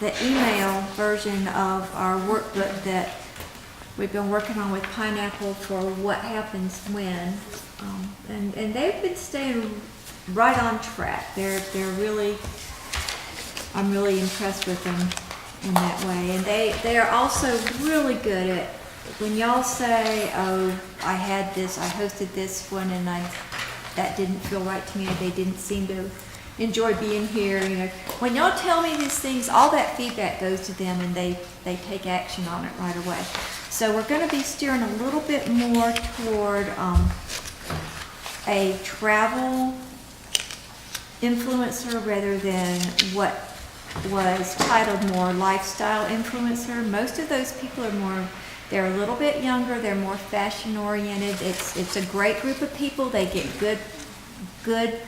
the email version of our workbook that we've been working on with Pineapple for what happens when. And they've been staying right on track. They're really, I'm really impressed with them in that way. And they are also really good at, when y'all say, oh, I had this, I hosted this one and that didn't feel right to me, or they didn't seem to enjoy being here, you know. When y'all tell me these things, all that feedback goes to them and they take action on it right away. So we're gonna be steering a little bit more toward a travel influencer rather than what was titled more lifestyle influencer. Most of those people are more, they're a little bit younger, they're more fashion oriented. It's a great group of people. They get good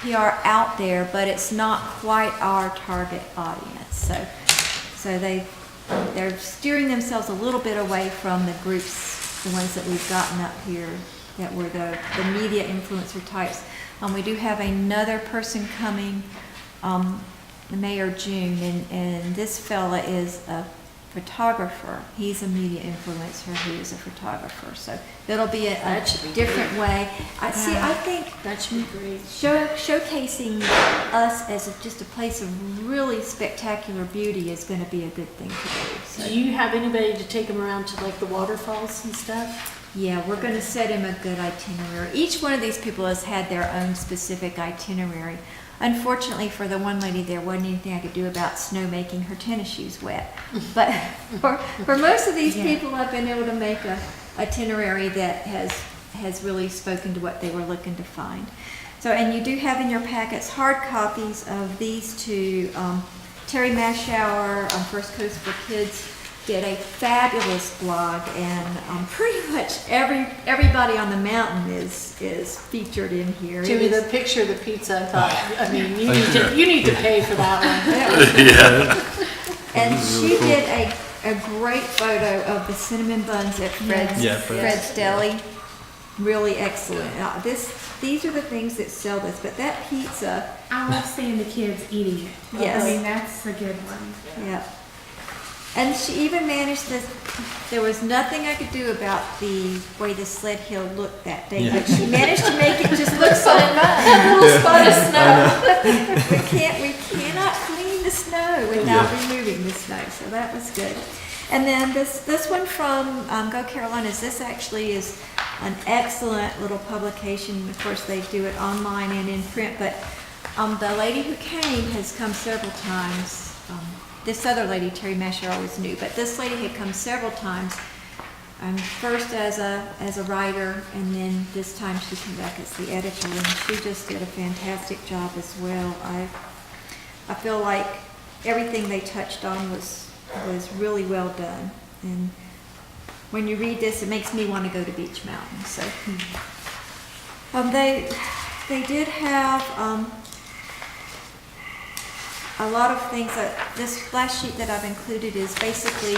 PR out there, but it's not quite our target audience. So they're steering themselves a little bit away from the groups, the ones that we've gotten up here that were the media influencer types. We do have another person coming May or June, and this fella is a photographer. He's a media influencer who is a photographer. So it'll be a That should be different way. I think That should be great. showcasing us as just a place of really spectacular beauty is going to be a good thing to do. So, Do you have anybody to take them around to like the waterfalls and stuff? yeah, we're going to set him a good itinerary. Each one of these people has had their own specific itinerary. Unfortunately for the one lady, there wasn't anything I could do about snow making her tennis shoes wet. But for most of these people, I've been able to make a itinerary that has really spoken to what they were looking to find. So, and you do have in your packets hard copies of these two. Terry Mashauer on First Coast for Kids did a fabulous blog, and pretty much everybody on the mountain is featured in here. Jimmy, It is- the picture of the pizza, I thought, I mean, you need to pay for that one. Yeah. And she did a great photo of the cinnamon buns at Fred's, Yeah, Fred's. Fred's Deli. Really excellent. These are the things that sell this, but that pizza, I love seeing the kids eating it. Yes. I mean, that's a good one. yeah. And she even managed this, there was nothing I could do about the way the sled hill looked that day, Yeah. but she managed to make it just look so a little spot of snow. We cannot clean the snow without removing the snow, so that was good. And then this one from Go Carolinas, this actually is an excellent little publication. Of course, they do it online and in print, but the lady who came has come several times. This other lady, Terry Masher, always knew, but this lady had come several times. First as a writer, and then this time she came back as the editor, and she just did a fantastic job as well. I feel like everything they touched on was really well done, and when you read this, it makes me want to go to Beach Mountain. So they did have a lot of things. This last sheet that I've included is basically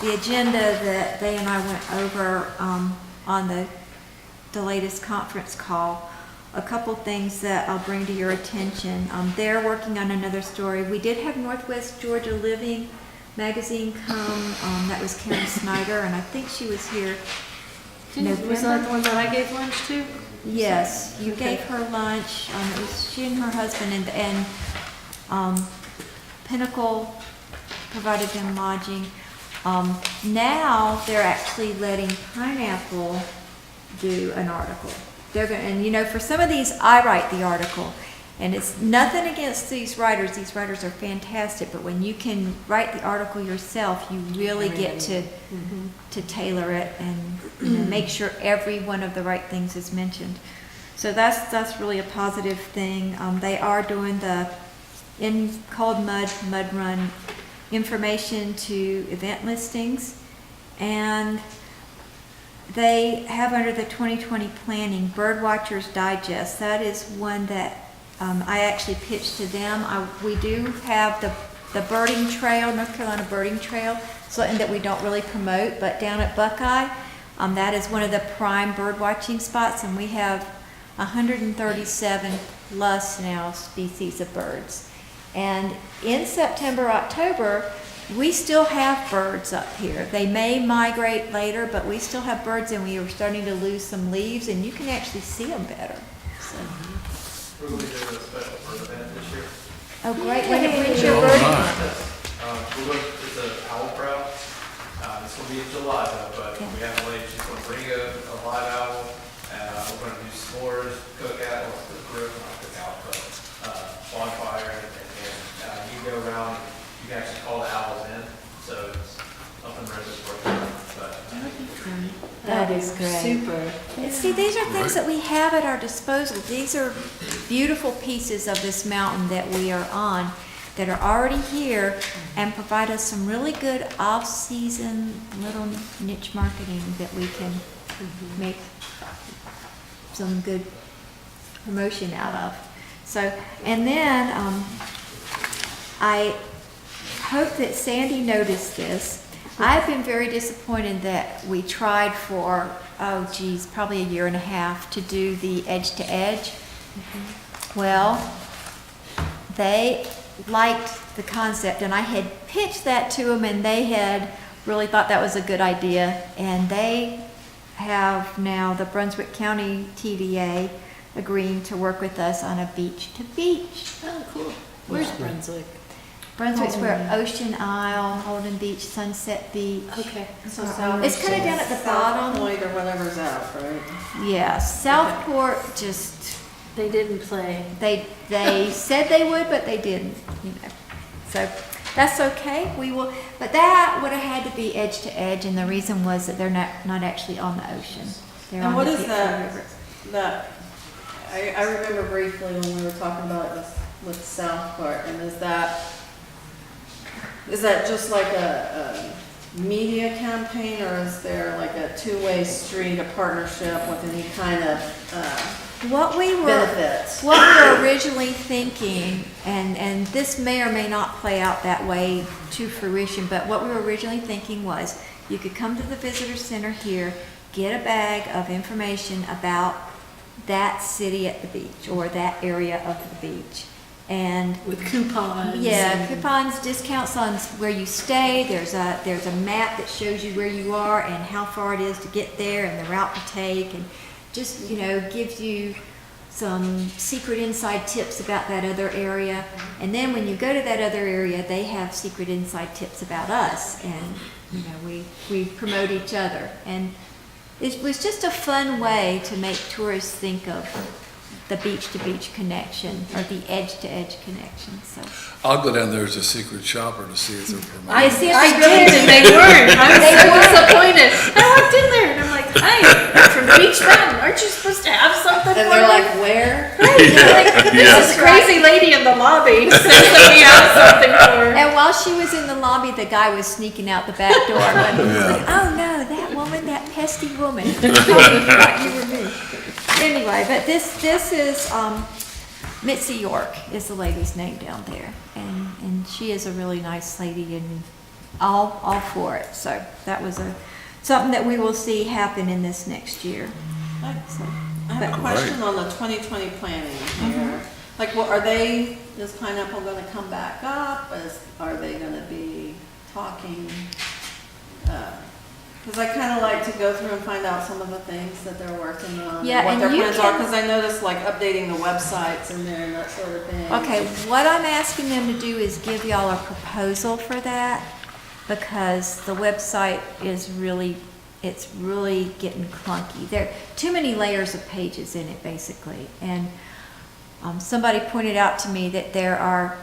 the agenda that they and I went over on the latest conference call. A couple things that I'll bring to your attention. They're working on another story. We did have Northwest Georgia Living magazine come. That was Karen Snyder, and I think she was here. Was that the one that I gave lunch to? Yes, you Okay. gave her lunch. It was she and her husband, and Pinnacle provided them lodging. Now they're actually letting Pineapple do an article. They're going, and for some of these, I write the article, and it's nothing against these writers. These writers are fantastic, but when you can write the article yourself, you really get to tailor it and make sure every one of the right things is mentioned. So that's really a positive thing. They are doing the called mud run information to event listings, and they have under the 2020 planning Birdwatchers Digest. That is one that I actually pitched to them. We do have the birding trail, North Carolina birding trail, something that we don't really promote, but down at Buckeye, that is one of the prime bird watching spots, and we have 137 plus now species of birds. And in September, October, we still have birds up here. They may migrate later, but we still have birds, and we are starting to lose some leaves, and you can actually see them better. So. We're going to do a special bird event this year. Oh, great. When's your All birding? right. It's an owl crowd. It's going to be in July though, but Yeah. we have a lady, she's going to bring a live owl. We're going to do s'mores, cookout, or not cookout, but bonfire, and you go around, you can actually call the owls in, so it's something residents work on, but. That is great. Super. And see, these are things that we have at our disposal. These are beautiful pieces of this mountain that we are on that are already here and provide us some really good off-season little niche marketing that we can make some good promotion out of. So, and then I hope that Sandy noticed this. I've been very disappointed that we tried for, probably a year and a half to do the edge to edge. Well, they liked the concept, and I had pitched that to them, and they had really thought that was a good idea. And they have now the Brunswick County TVA agreeing to work with us on a beach to beach. Oh, cool. Where's Brunswick? Brunswick's where Ocean Isle, Holden Beach, Sunset Beach. Okay. So It's kind of down at the South bottom. Point or whatever's out, right? Yeah, Southport just, They didn't play. they said they would, but they didn't, you know. So that's okay. We will, but that would have had to be edge to edge, and the reason was that they're not actually on the ocean. They're And on what the is Pickford that? River. That, I remember briefly when we were talking about it with Southport, and is that just like a media campaign, or is there like a two-way street, a partnership with any kind of What we were benefits? What we were originally thinking, and this may or may not play out that way to fruition, but what we were originally thinking was you could come to the visitor center here, get a bag of information about that city at the beach or that area of the beach. And With coupons. yeah, and- coupons, discounts on where you stay. There's a map that shows you where you are and how far it is to get there and the route to take, and just, you know, gives you some secret inside tips about that other area. And then when you go to that other area, they have secret inside tips about us, and you know, we promote each other. And it was just a fun way to make tourists think of the beach-to-beach connection or the edge-to-edge connection. So I'll go down there as a secret shopper to see if they're promoting. I see. I did, and they weren't. I was so disappointed. I walked in there, and I'm like, "Hi, I'm from Beach Mountain. Aren't you supposed to have something And for they're me?" like, where? Like, this crazy lady in the lobby says that we have something for her. And while she was in the lobby, the guy was sneaking out the back door. And he was like, "Oh no, that woman, that pesky woman, thought you were me." Anyway, but this is Mitzi York is the lady's name down there, and she is a really nice lady, and all for it. So that was something that we will see happen in this next year. So, I have a question on the 2020 planning here. Like, what is Pineapple gonna come back up? Are they gonna be talking? Because I kind of like to go through and find out some of the things that they're working on. Yeah, what and their you plans are, can- because I noticed like updating the websites in there and that sort of thing. okay, what I'm asking them to do is give y'all a proposal for that, because the website is really getting clunky. There are too many layers of pages in it, basically. And somebody pointed out to me that there are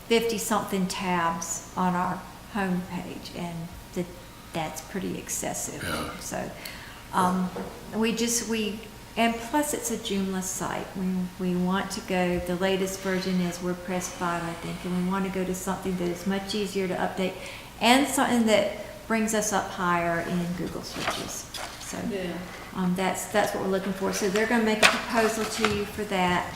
50-something tabs on our homepage, and that's pretty excessive. Yeah. So we And plus, it's a Joomla site. We want to go, the latest version is WordPress 5, I think, and we want to go to something that is much easier to update and something that brings us up higher in Google searches. So Yeah. that's what we're looking for. So they're going to make a proposal to you for that.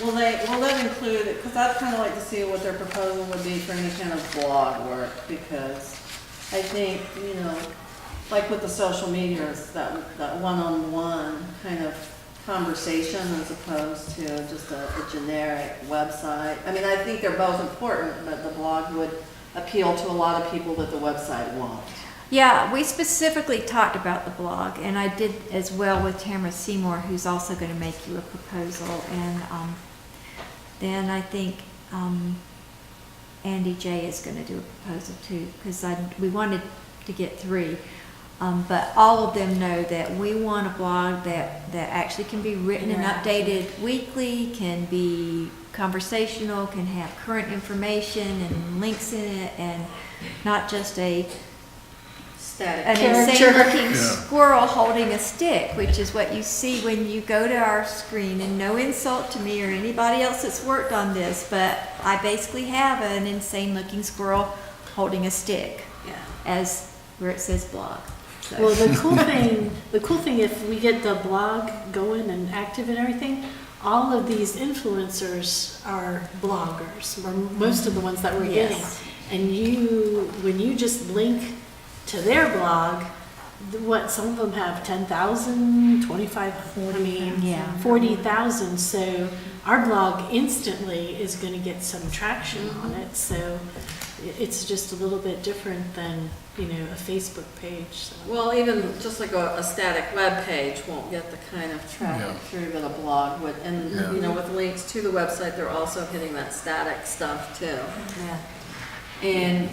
Will that include, because I'd kind of like to see what their proposal would be for any kind of blog work, because I think, like with the social media, it's that one-on-one kind of conversation as opposed to just a generic website. I mean, I think they're both important, but the blog would appeal to a lot of people that the website won't. Yeah, we specifically talked about the blog, and I did as well with Tamara Seymour, who's also going to make you a proposal. And then I think Andy J is going to do a proposal too, because we wanted to get 3. But all of them know that we want a blog that actually can be written and updated weekly, can be conversational, can have current information and links in it, and not just an insane-looking squirrel holding a stick, which is what you see when you go to our screen. And no insult to me or anybody else that's worked on this, but I basically have an insane-looking squirrel holding a stick as where it says blog. So. Well, the cool thing, if we get the blog going and active and everything, all of these influencers are bloggers, or most of the ones that we're getting. And when you just link to their blog, some of them have 10,000, 25, 40,000. So our blog instantly is going to get some traction on it. So it's just a little bit different than, a Facebook page. So. Well, even just like a static web page won't get the kind of traffic through that a blog would. And, with links to the website, they're also hitting that static stuff too. Yeah. And,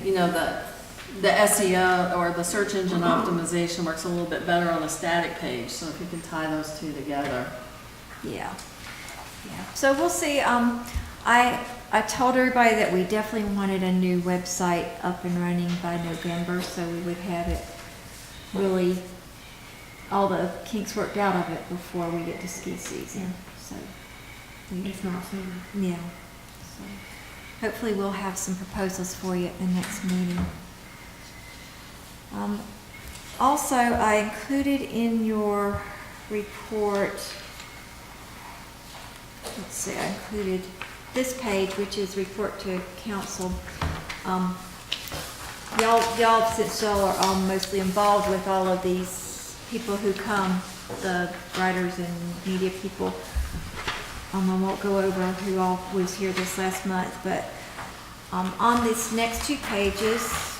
the SEO or the search engine optimization works a little bit better on a static page. So if you can tie those two together. Yeah. So we'll see. I told everybody that we definitely wanted a new website up and running by November, so we would have it really, all the kinks worked out of it before we get to ski season. So It's not soon. yeah. So hopefully we'll have some proposals for you at the next meeting. Also, I included in your report, let's see, I included this page, which is report to council. Y'all, since y'all are all mostly involved with all of these people who come, the writers and media people, I won't go over who all was here this last month, but on these next 2 pages,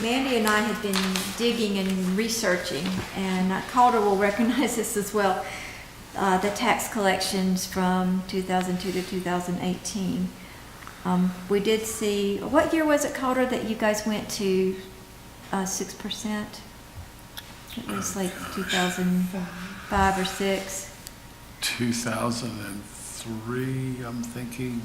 Mandy and I had been digging and researching, and Calder will recognize this as well, the tax collections from 2002 to 2018. We did see, what year was it, Calder, that you guys went to 6%? It was like 2005 or 6. 2003, I'm thinking.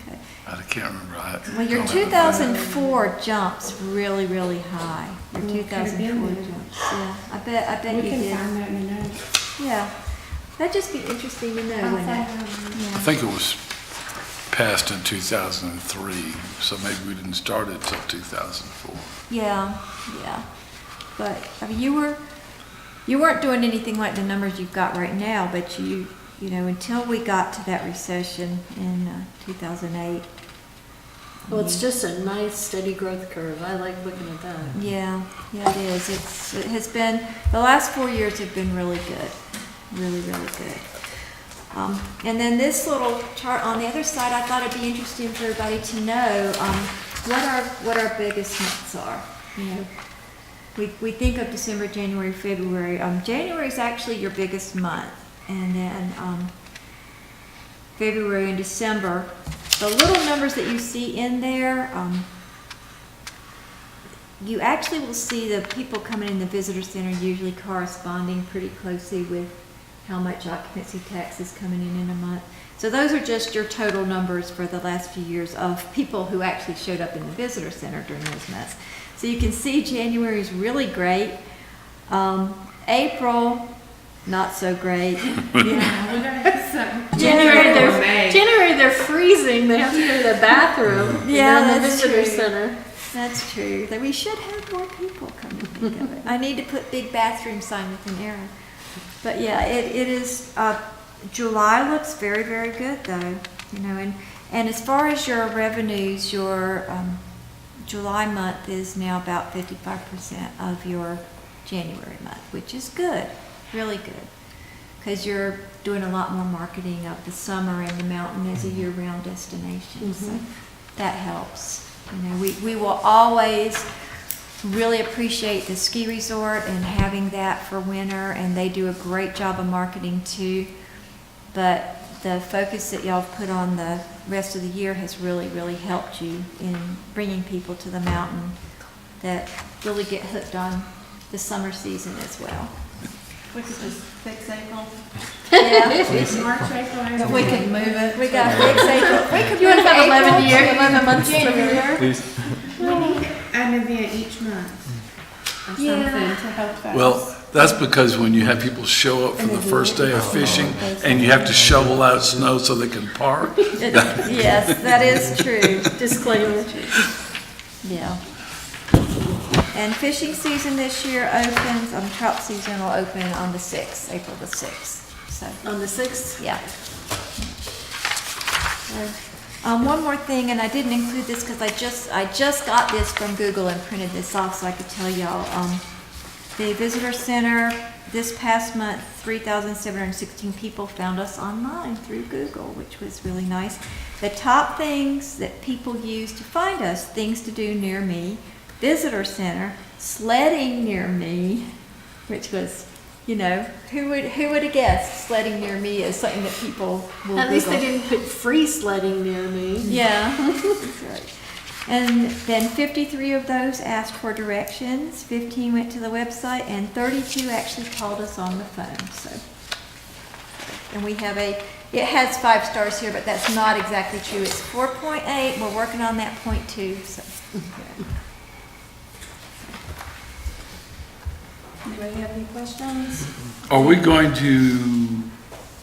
Okay. I can't remember. Well, your 2004 jumps really, really high. Your 2004 jumps. Yeah, I bet We you can did. find that in the notes. Yeah, that'd just be interesting to know, wouldn't it? I Yeah. think it was passed in 2003, so maybe we didn't start it till 2004. Yeah. But I mean, you weren't doing anything like the numbers you've got right now, but you until we got to that recession in 2008. Well, it's just a nice steady growth curve. I like looking at that. Yeah, it is. It has been, the last 4 years have been really good. Really, really good. And then this little chart on the other side, I thought it'd be interesting for everybody to know what our biggest months are. We think of December, January, February. January is actually your biggest month, and then February and December. The little numbers that you see in there, you actually will see the people coming in the visitor center usually corresponding pretty closely with how much occupancy tax is coming in a month. So those are just your total numbers for the last few years of people who actually showed up in the visitor center during those months. So you can see January is really great. April not so great. Yeah, we're gonna have some. January, they're freezing. They have to go to the bathroom. Yeah, in the that's visitor true. center. That's true. That we should have more people come to think of it. I need to put big bathroom sign with an arrow. But yeah, it is, July looks very, very good though, you know, and as far as your revenues, your, July month is now about 55% of your January month, which is good, really good. Because you're doing a lot more marketing of the summer and the mountain as a year-round destination, so that helps. You know, we will always really appreciate the ski resort and having that for winter, and they do a great job of marketing too. But the focus that y'all have put on the rest of the year has really, really helped you in bringing people to the mountain that really get hooked on the summer season as well. We could just fix April. Yeah. March, April, If we could move it. We got fix April. We could You want to move have April 11 years, to 11 months of January. year? Please. We need an event each month or Yeah. something to help us. Well, that's because when you have people show up for the first day of fishing and you have to shovel out snow so they can park. Yes, that is true. Disclaimer. Yeah. And fishing season this year opens, trout season will open on the 6th, April the 6th, so, On the 6th? yeah. One more thing, and I didn't include this because I just got this from Google and printed this off so I could tell y'all. The visitor center, this past month, 3,716 people found us online through Google, which was really nice. The top things that people use to find us, things to do near me, visitor center, sledding near me, which was, you know, who would have guessed sledding near me is something that people will At least Google. they didn't put free sledding near me. Yeah, that's right. And then 53 of those asked for directions, 15 went to the website, and 32 actually called us on the phone, so. And we have it has 5 stars here, but that's not exactly true. It's 4.8, we're working on that 0.2, so. Anybody have any questions? Are we going to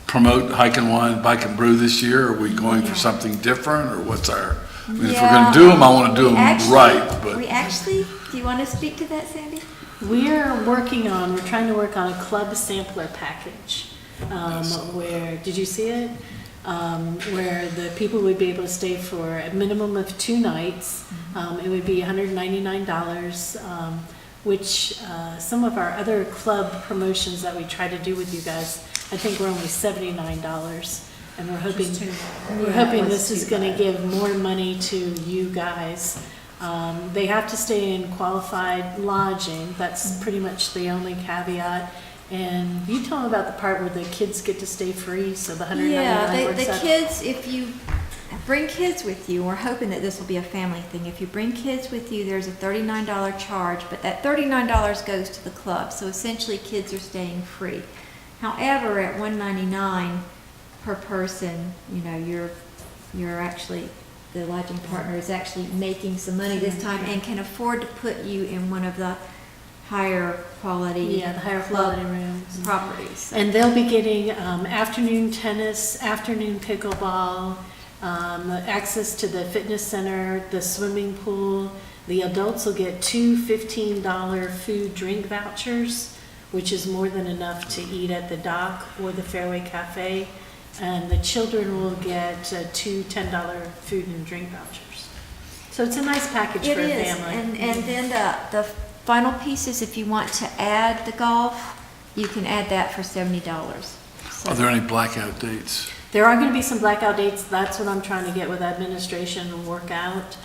promote Hike and Wine, Bike and Brew this year? Are we going for something different, or what's our, I mean, if we're gonna do them, I wanna do them right, We but actually, do you want to speak to that, Sandy? We're trying to work on a club sampler package. Where, did you see it? Where the people would be able to stay for a minimum of 2 nights. It would be $199, which some of our other club promotions that we try to do with you guys, I think we're only $79. And we're hoping this is gonna give more money to you guys. They have to stay in qualified lodging. That's pretty much the only caveat. And you tell them about the part where the kids get to stay free, so the $199 Yeah, works the out. kids, if you bring kids with you, we're hoping that this will be a family thing. If you bring kids with you, there's a $39 charge, but that $39 goes to the club, so essentially kids are staying free. However, at $199 per person, you know, you're actually, the lodging partner is actually making some money this time and can afford to put you in one of the higher quality Yeah, the higher club quality rooms. properties. And they'll be getting afternoon tennis, afternoon pickleball, access to the fitness center, the swimming pool. The adults will get 2 $15 food drink vouchers, which is more than enough to eat at the dock or the Fairway Cafe. And the children will get 2 $10 food and drink vouchers. So it's a nice package It for a is, family. and then the final piece is if you want to add the golf, you can add that for $70. So- are there any blackout dates? There are going to be some blackout dates. That's what I'm trying to get with administration and work out.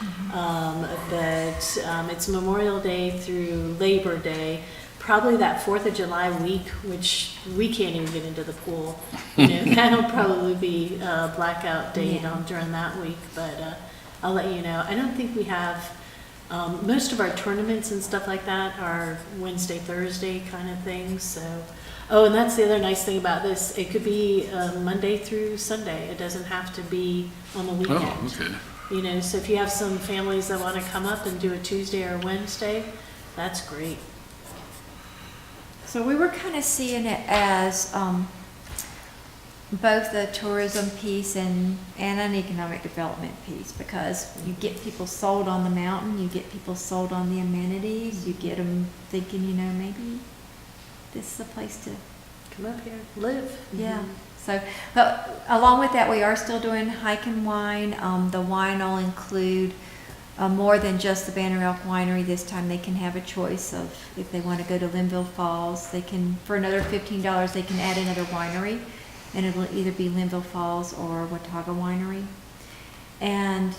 It's Memorial Day through Labor Day. Probably that 4th of July week, which we can't even get into the pool. You know, that'll probably be a blackout date Yeah. during that week, but I'll let you know. I don't think we have, most of our tournaments and stuff like that are Wednesday, Thursday kind of things, so. Oh, and that's the other nice thing about this. It could be Monday through Sunday. It doesn't have to be on the weekend. Oh, okay. You know, so if you have some families that want to come up and do a Tuesday or Wednesday, that's great. So we were kind of seeing it as both the tourism piece and an economic development piece, because you get people sold on the mountain, you get people sold on the amenities, you get them thinking, you know, maybe this is a place to, Come up here, live. yeah. So, but along with that, we are still doing hike and wine. The wine will include more than just the Banner Elk Winery. This time they can have a choice of if they want to go to Linville Falls. They can, for another $15, they can add another winery, and it'll either be Linville Falls or Watauga Winery. And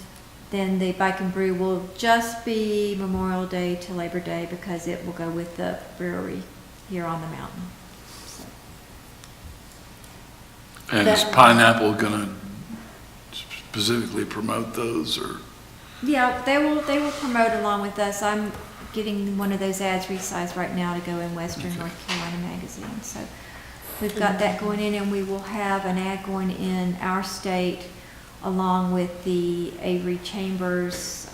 then the Bike and Brew will just be Memorial Day to Labor Day, because it will go with the brewery here on the mountain. So. And is Pineapple gonna specifically promote those, or? Yeah, they will promote along with us. I'm getting one of those ads resized right now to go in Western North Carolina Magazine. So we've got that going in, and we will have an ad going in our state along with the Avery Chambers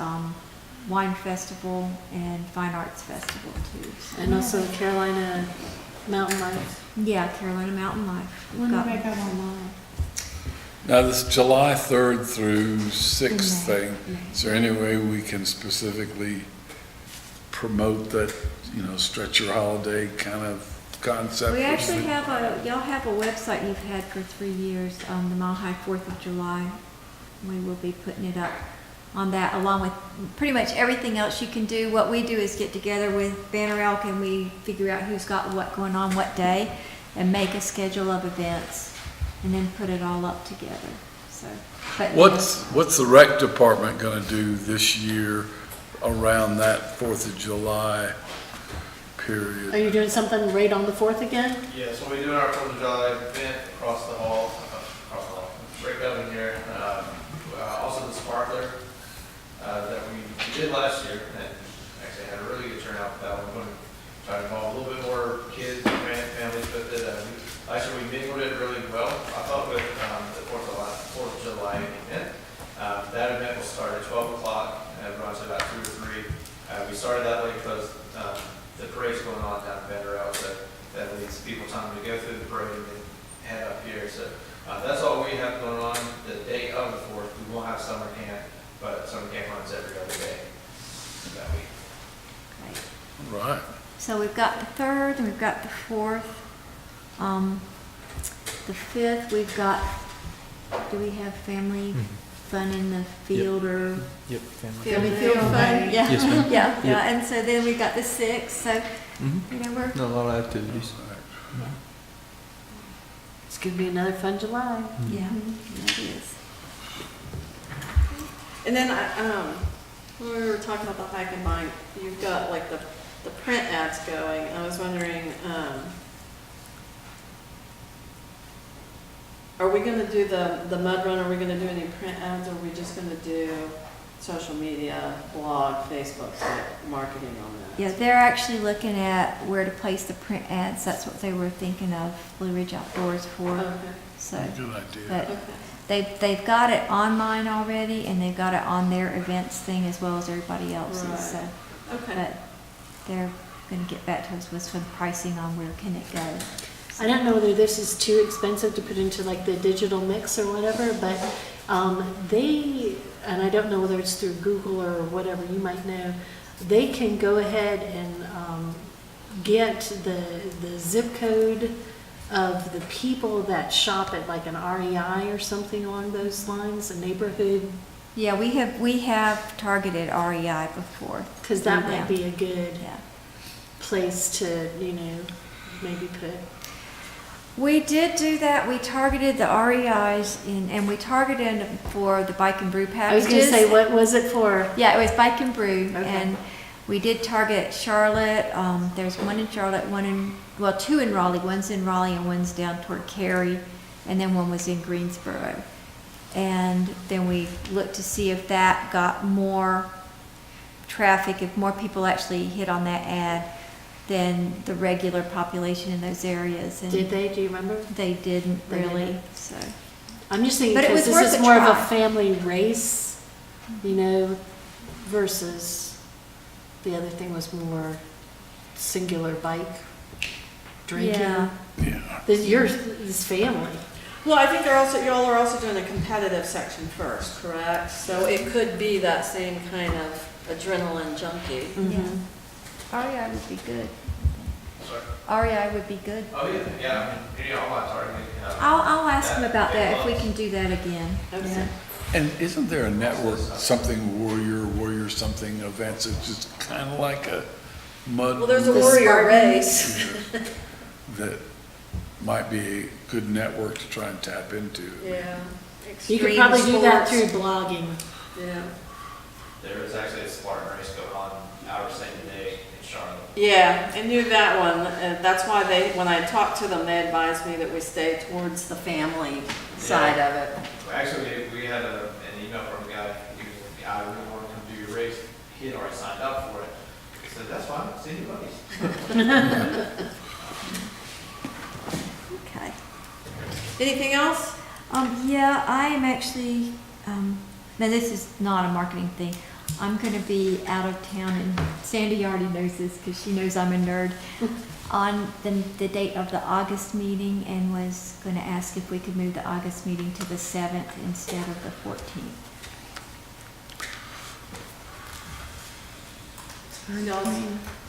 Wine Festival and Fine Arts Festival too. So, And also Carolina Mountain Life. yeah, Carolina Mountain Life. We've When do got- they go online? Now, this July 3rd through 6th May. thing, is there any way we can specifically promote that, you know, stretch your holiday kind of concept? We actually have y'all have a website you've had for 3 years, the Mile High 4th of July. We will be putting it up on that, along with pretty much everything else you can do. What we do is get together with Banner Elk, and we figure out who's got what going on what day, and make a schedule of events, and then put it all up together. So, but What's the rec department gonna do this year around that 4th of July period? Are you doing something right on the 4th again? Yeah, so we're doing our 4th of July event across the hall, right down here. Also the sparkler that we did last year, and actually had a really good turnout for that one. We're going to try to involve a little bit more kids and families with it. Last year we mingled it really well. I thought with the 4th of July event, that event will start at 12 o'clock and runs about 2 or 3. We started that way because the parade's going on down in Banner Elk, so that leaves people time to go through the parade and then head up here. So that's all we have going on. The day of the 4th, we will have summer camp, but summer camp runs every other day that week. Right. So we've got the 3rd, and we've got the 4th. The 5th, we've got, do we have family fun in the field or? Yep, family. Family field fun? Yeah. Yes, ma'am. Yeah, yeah, and so then we've got the 6th, so, you know, we're, No, a lot of activities. It's going to be another fun July. yeah, it is. And then when we were talking about the hike and bike, you've got like the print ads going. I was wondering, are we going to do the mud run? Are we going to do any print ads, or are we just going to do social media, blog, Facebook, marketing on that? Yeah, they're actually looking at where to place the print ads. That's what they were thinking of Blue Ridge Outdoors for. Okay. So, Good idea. but Okay. they've got it online already, and they've got it on their events thing as well as everybody else's. Right. So, Okay. but they're going to get back to us with some pricing on where can it go. I don't know whether this is too expensive to put into like the digital mix or whatever, but they, and I don't know whether it's through Google or whatever, you might know, they can go ahead and get the zip code of the people that shop at like an REI or something along those lines, a neighborhood, Yeah, we have targeted REI before. because that through might them. be a good Yeah. place to, you know, maybe put. We did do that. We targeted the REIs and we targeted them for the Bike and Brew I was packages. going to say, what was it for? Yeah, it was Bike and Brew, Okay. and we did target Charlotte. There's one in Charlotte, two in Raleigh. One's in Raleigh and one's down toward Cary, and then one was in Greensboro. And then we looked to see if that got more traffic, if more people actually hit on that ad than the regular population in those areas. And Did they? Do you remember? they didn't They really, didn't. so. I'm just thinking But it because was this worth is a more of a try. family race, you know, versus the other thing was more singular bike. drinking. Yeah. Yeah. This family. Well, I think y'all are also doing a competitive section first, correct? So it could be that same kind of adrenaline junkie. Mhm. REI would be good. Sorry. REI would be good. Oh, yeah, I mean, I'm not targeting. I'll ask him about that, if we can do that again. Okay. And isn't there a network, something warrior something events, it's just kind of like a mud. Well, there's a The warrior Spartans. race. That might be a good network to try and tap into. Yeah. You could Extreme probably do that sports. through blogging. Yeah. There is actually a Spartan race going on our same day in Charlotte. Yeah, I knew that one. That's why when I talked to them, they advised me that we stay towards the family side of it. Actually, we had an email from a guy, he was like, I really want to come do your race. He had already signed up for it. I said, that's fine, send you money. Okay. Anything else? Yeah, I am actually, now this is not a marketing thing. I'm gonna be out of town, and Sandy already knows this because she knows I'm a nerd, on the date of the August meeting, and was gonna ask if we could move the August meeting to the 7th instead of the 14th.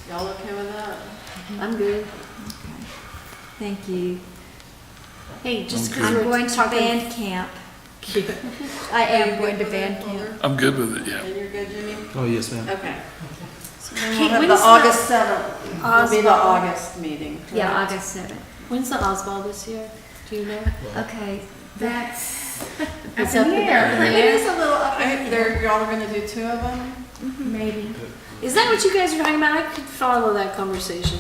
Y'all okay with that? I'm good. Okay. Thank you. Hey, just Okay. because I'm we're going to talking. band camp. I am going to band camp. I'm good with it, yeah. And you're good, Jimmy? Oh, yes, ma'am. Okay. So then Hey, we'll have when's the the August 7th, will be the Oswald? August meeting. Yeah, correct? August 7th. When's the Oswald this year? Do you know? Okay, That's It's up up in in the the air. it air. is a little up in the air. Y'all are gonna do 2 of them? Maybe. Is that what you guys are talking about? I could follow that conversation.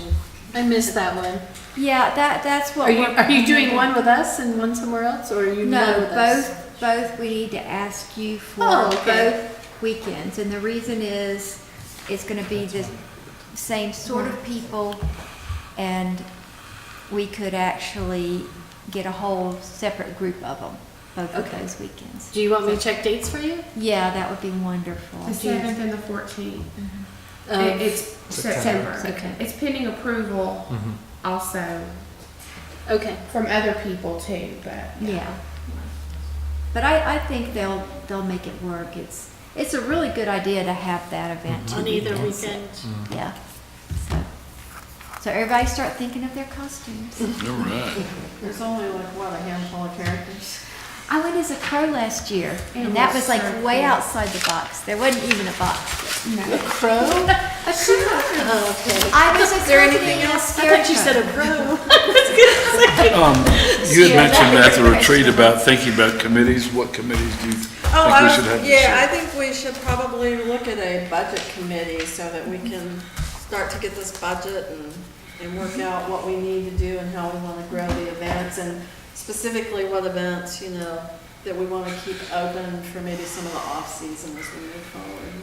I missed that one. Yeah, that's what Are you, we're. are you doing one with us and one somewhere else, or are you none No, with us? both we need to ask you for Oh, okay. both weekends, and the reason is, it's gonna be the same sort of people, and we could actually get a whole separate group of them, both of Okay. those weekends. Do you want me to check dates for you? Yeah, that would be wonderful. The 7th and the 14th. It's September. September. Okay. It's pending approval Mhm. also Okay. from other people too, but. Yeah. But I think they'll make it work. It's a really good idea to have that event. On two either weekends. weekend. Yeah. So everybody start thinking of their costumes. All right. There's only like, what, a handful of characters? I went as a crow last year, It and that was was like so way cool. outside the box. There wasn't even a box. No. Crow? A crow. Oh, okay. I was there accompanying anything a else? I thought you scarecrow. said a crow. You had Yeah, mentioned that at the would be retreat great. about thinking about committees. What committees do you think Oh, we should have? this year? yeah, I think we should probably look at a budget committee so that we can start to get this budget and work out what we need to do and how we want to grow the events, and specifically what events, that we want to keep open for maybe some of the off-season as we move forward.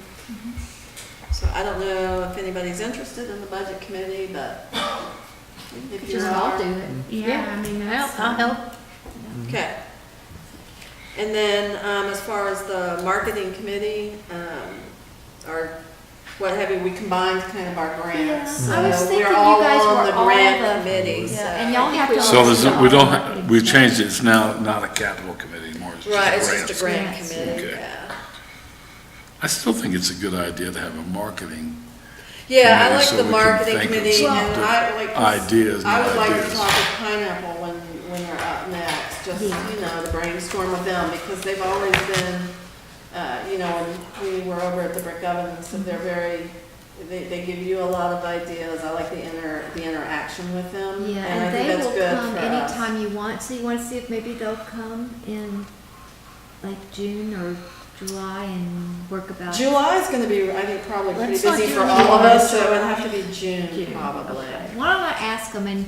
So I don't know if anybody's interested in the budget committee, but if you Just all are. do it. Yeah, I mean, that's. I'll help. Okay. And then, as far as the marketing committee, or what have you, we combined kind of our grants. Yeah, I was So thinking we're you all guys on were the all grant the- committee, so. Yeah, and y'all have to. So listen to we all the don't, marketing we've stuff. changed it. It's now not a capital committee anymore. It's just Right, it's grants. just a grant Grants, committee, okay. yeah. I still think it's a good idea to have a marketing Yeah, I committee like so the we can marketing think of committee, some and I like. ideas, I new would like to ideas. talk with Pineapple when you're up next, just, Yeah. to brainstorm with them, because they've always been, when we were over at the Brick Oven, and so they're very, they give you a lot of ideas. I like the interaction with them. Yeah, I and think they that's will good come for us. anytime you want. So you want to see if maybe they'll come in like June or July and work about. July's gonna be, I think, probably pretty Let's not busy do for all of July. us, so it would have to be June, probably. Okay. Why don't I ask them, and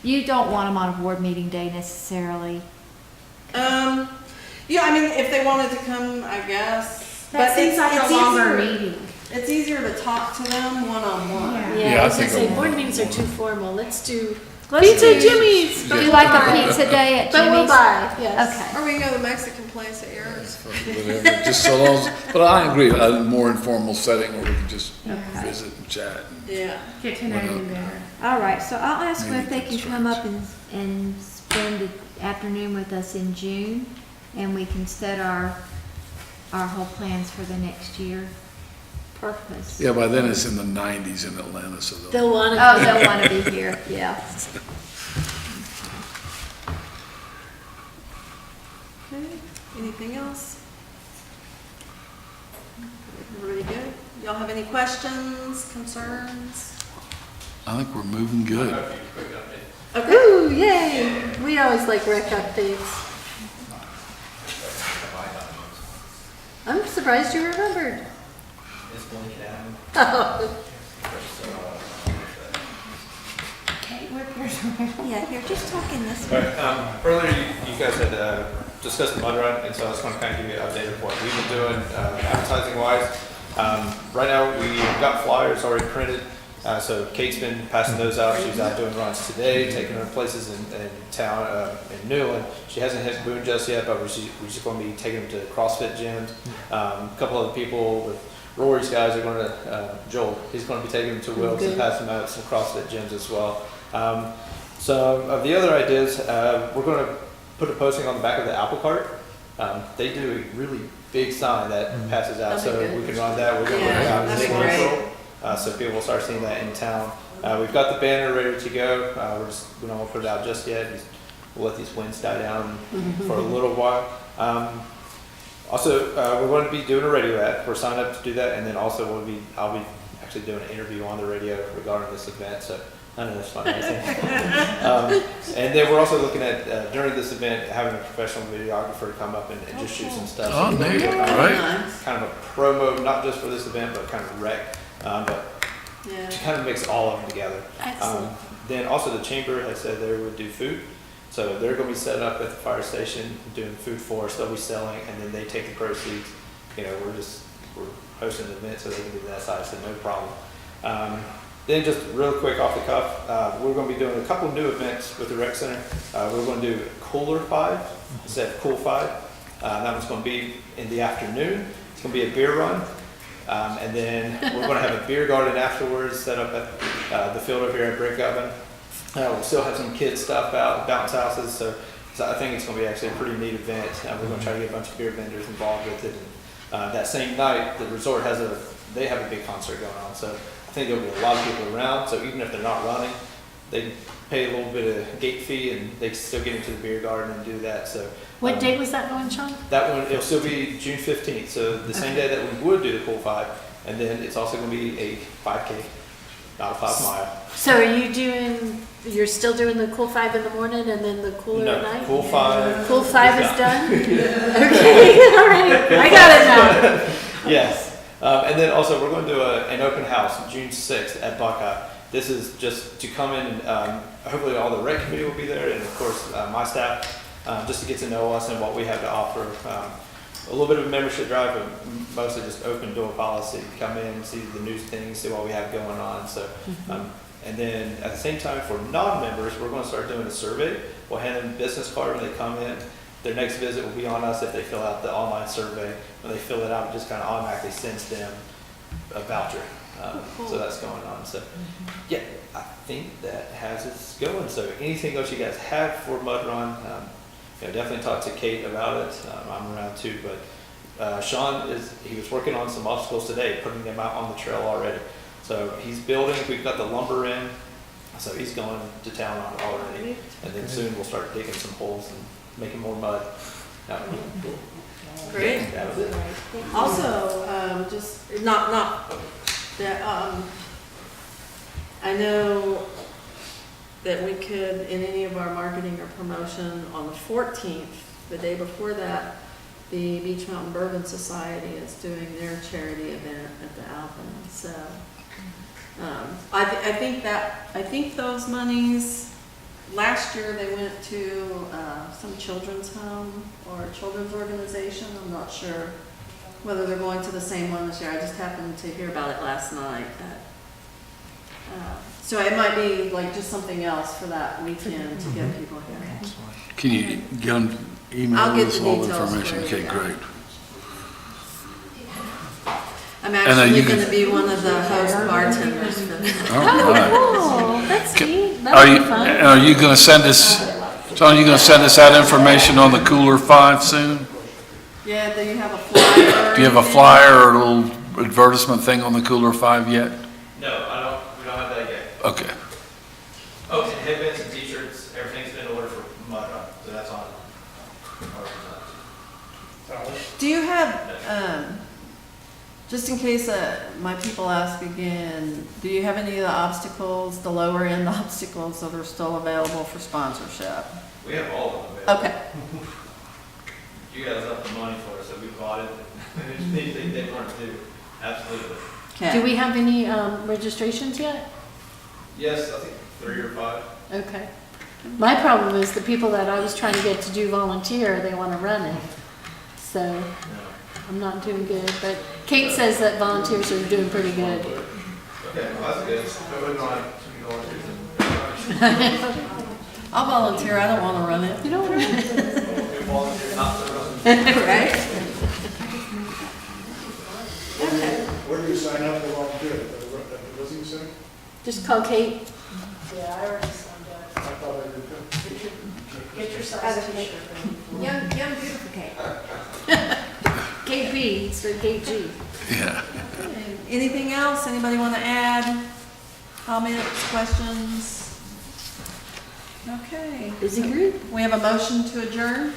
you don't want them on a board meeting day necessarily. Yeah, I mean, if they wanted to come, I guess. That But seems like it's a longer easier- meeting. It's easier to talk to them one-on-one. Yeah. Yeah, I I was gonna think say, a- board meetings are too formal. Let's do Let's Pizza do- Jimmy's. Do you like a pizza day at But we'll Jimmy's? buy, yes. Okay. Or we can go to the Mexican place at yours. Whatever, just so long, but I agree, a more informal setting where we can just visit and chat. Yeah. Get to know you better. All right, so I'll ask them Maybe if they can come up and spend the afternoon with us in June, and we can set our whole plans for the next year. Purpose. Yeah, by then it's in the 90s in Atlanta, so They'll want Oh, to. they'll want to be here, yeah. Okay, anything else? Everybody good? Y'all have any questions, concerns? I think we're moving good. A few quick updates. Okay. Ooh, yay. We always like rec updates. I'm surprised you remembered. It's blinking at me. Oh, Kate, what yours? Yeah, here, just talk in this All one. right, earlier you guys had discussed the mud run, and so I was going to kind of give you an update of what we've been doing advertising wise. Right now we've got flyers already printed, so Kate's been passing those out. She's out doing runs today, taking her places in town, in Newland. She hasn't hit Boone just yet, but we're just going to be taking them to CrossFit gyms. A couple other people with Rory's guys are going to, Joel, he's going to be taking them to Wilkes and passing them out at some CrossFit gyms as well. So of the other ideas, we're going to put a posting on the back of the apple cart. They do a really big sign that passes out, That'd be so good. we can run that. We're going to Yeah, put it out in that'd the be great. April, so people will start seeing that in town. We've got the banner ready to go. We don't want to put it out just yet. We'll let these winds die down for a little while. Also, we're going to be doing a radio ad. We're signed up to do that, and then also I'll be actually doing an interview on the radio regarding this event. So I know that's fun. And then we're also looking at during this event having a professional videographer come up and just shoot some stuff. Oh, So neat, kind of- right? Kind of a promo, not just for this event, but kind of rec. But Yeah. to kind of mix all of them together. excellent. Then also the chamber has said they would do food. So they're going to be set up at the fire station doing food for us. They'll be selling, and then they take the proceeds. You know, we're hosting an event, so they can do that side, so no problem. Then just real quick off the cuff, we're going to be doing a couple new events with the rec center. We're going to do Cooler 5 instead of Cool 5. That one's going to be in the afternoon. It's going to be a beer run. And then we're going to have a beer garden afterwards set up at the field over here at Brick Oven. We'll still have some kids stuff out, bounce houses, so I think it's going to be actually a pretty neat event. We're going to try to get a bunch of beer vendors involved with it. And, that same night, the resort has a big concert going on, so I think there'll be a lot of people around. So even if they're not running, they can pay a little bit of gate fee and they can still get into the beer garden and do that. So What date was that going, Sean? that one, it'll still be June 15th, so the same day that we would do the Cool 5, and then it's also going to be a 5K, not a 5 mile. So you're still doing the cool 5 in the morning and then the cooler at night? No, Cool 5. Cool 5 is done? Okay, all right, I got it now. Yes. And then also, we're going to do an open house June 6th at Buckeye. This is just to come in and hopefully all the rec committee will be there, and of course my staff, just to get to know us and what we have to offer. A little bit of a membership drive, but mostly just open door policy. Come in, see the new things, see what we have going on. So, and then at the same time for non-members, we're going to start doing a survey. We'll hand them a business card when they come in. Their next visit will be on us if they fill out the online survey. When they fill it out, it just kind of automatically sends them a voucher. So that's going on. So yeah, I think that has us going. So anything else you guys have for Mud Run, definitely talk to Kate about it. I'm around too, but Sean he was working on some obstacles today, putting them out on the trail already. So he's building, we've got the lumber in, so he's going to town on it already. And then soon we'll start digging some holes and making more mud. Great. That was it. Also, just not that I know that we could in any of our marketing or promotion on the 14th, the day before that, the Beach Mountain Bourbon Society is doing their charity event at the Alpine. So I think those monies. Last year they went to some children's home or children's organization. I'm not sure whether they're going to the same one this year. I just happened to hear about it last night. So it might be like just something else for that weekend to get people here. Can you get them, email I'll get us the all the details information? for you, Okay, yeah. great. I'm are actually you gonna be one of the host bartenders for that. All right. Oh, that's neat. Are That'll you, be fun. are you gonna send us, John, are you gonna send us that information on the Cooler 5 soon? Yeah, do you have a flyer? Do you have a flyer or a little advertisement thing on the Cooler 5 yet? No, we don't have that yet. Okay. Oh, and headbands and t-shirts, everything's been ordered for Mud Run, so that's on. Do you have, just in case my people ask again, do you have any of the obstacles, the lower end obstacles that are still available for sponsorship? We have all of them available. Okay, You guys up the money for us, so we bought it. Anything they want to do, absolutely. okay. Do we have any registrations yet? Yes, I think 3 or 5. Okay. My problem is the people that I was trying to get to do volunteer, they want to run it. So No. I'm not doing good, but Kate says that volunteers are doing pretty good. Okay, well, that's good. Hopefully we don't have too many volunteers. I'll volunteer, I don't wanna run it. You don't want to. We volunteer not to run. Right? Where do you sign up for volunteer? At the listening center? Just call Kate. I thought I did too. Get your Other than young beautiful Kate. Kate B, instead of Kate G. Yeah. Anything else? Anybody wanna add? Comments, questions? Okay. Busy group. We have a motion to adjourn.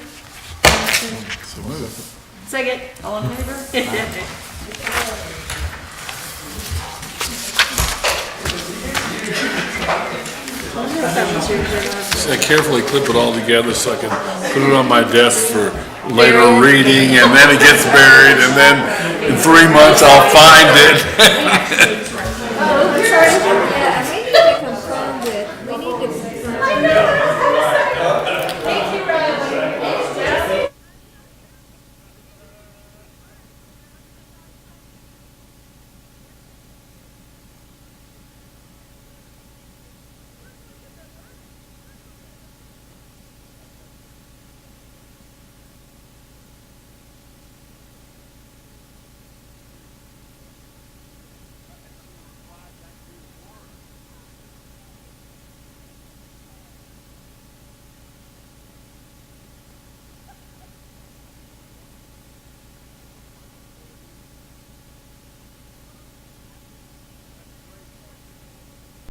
So move. Second. All in favor? I carefully clip it all together so I can put it on my desk for later reading, and then it gets buried, and then in 3 months I'll find it.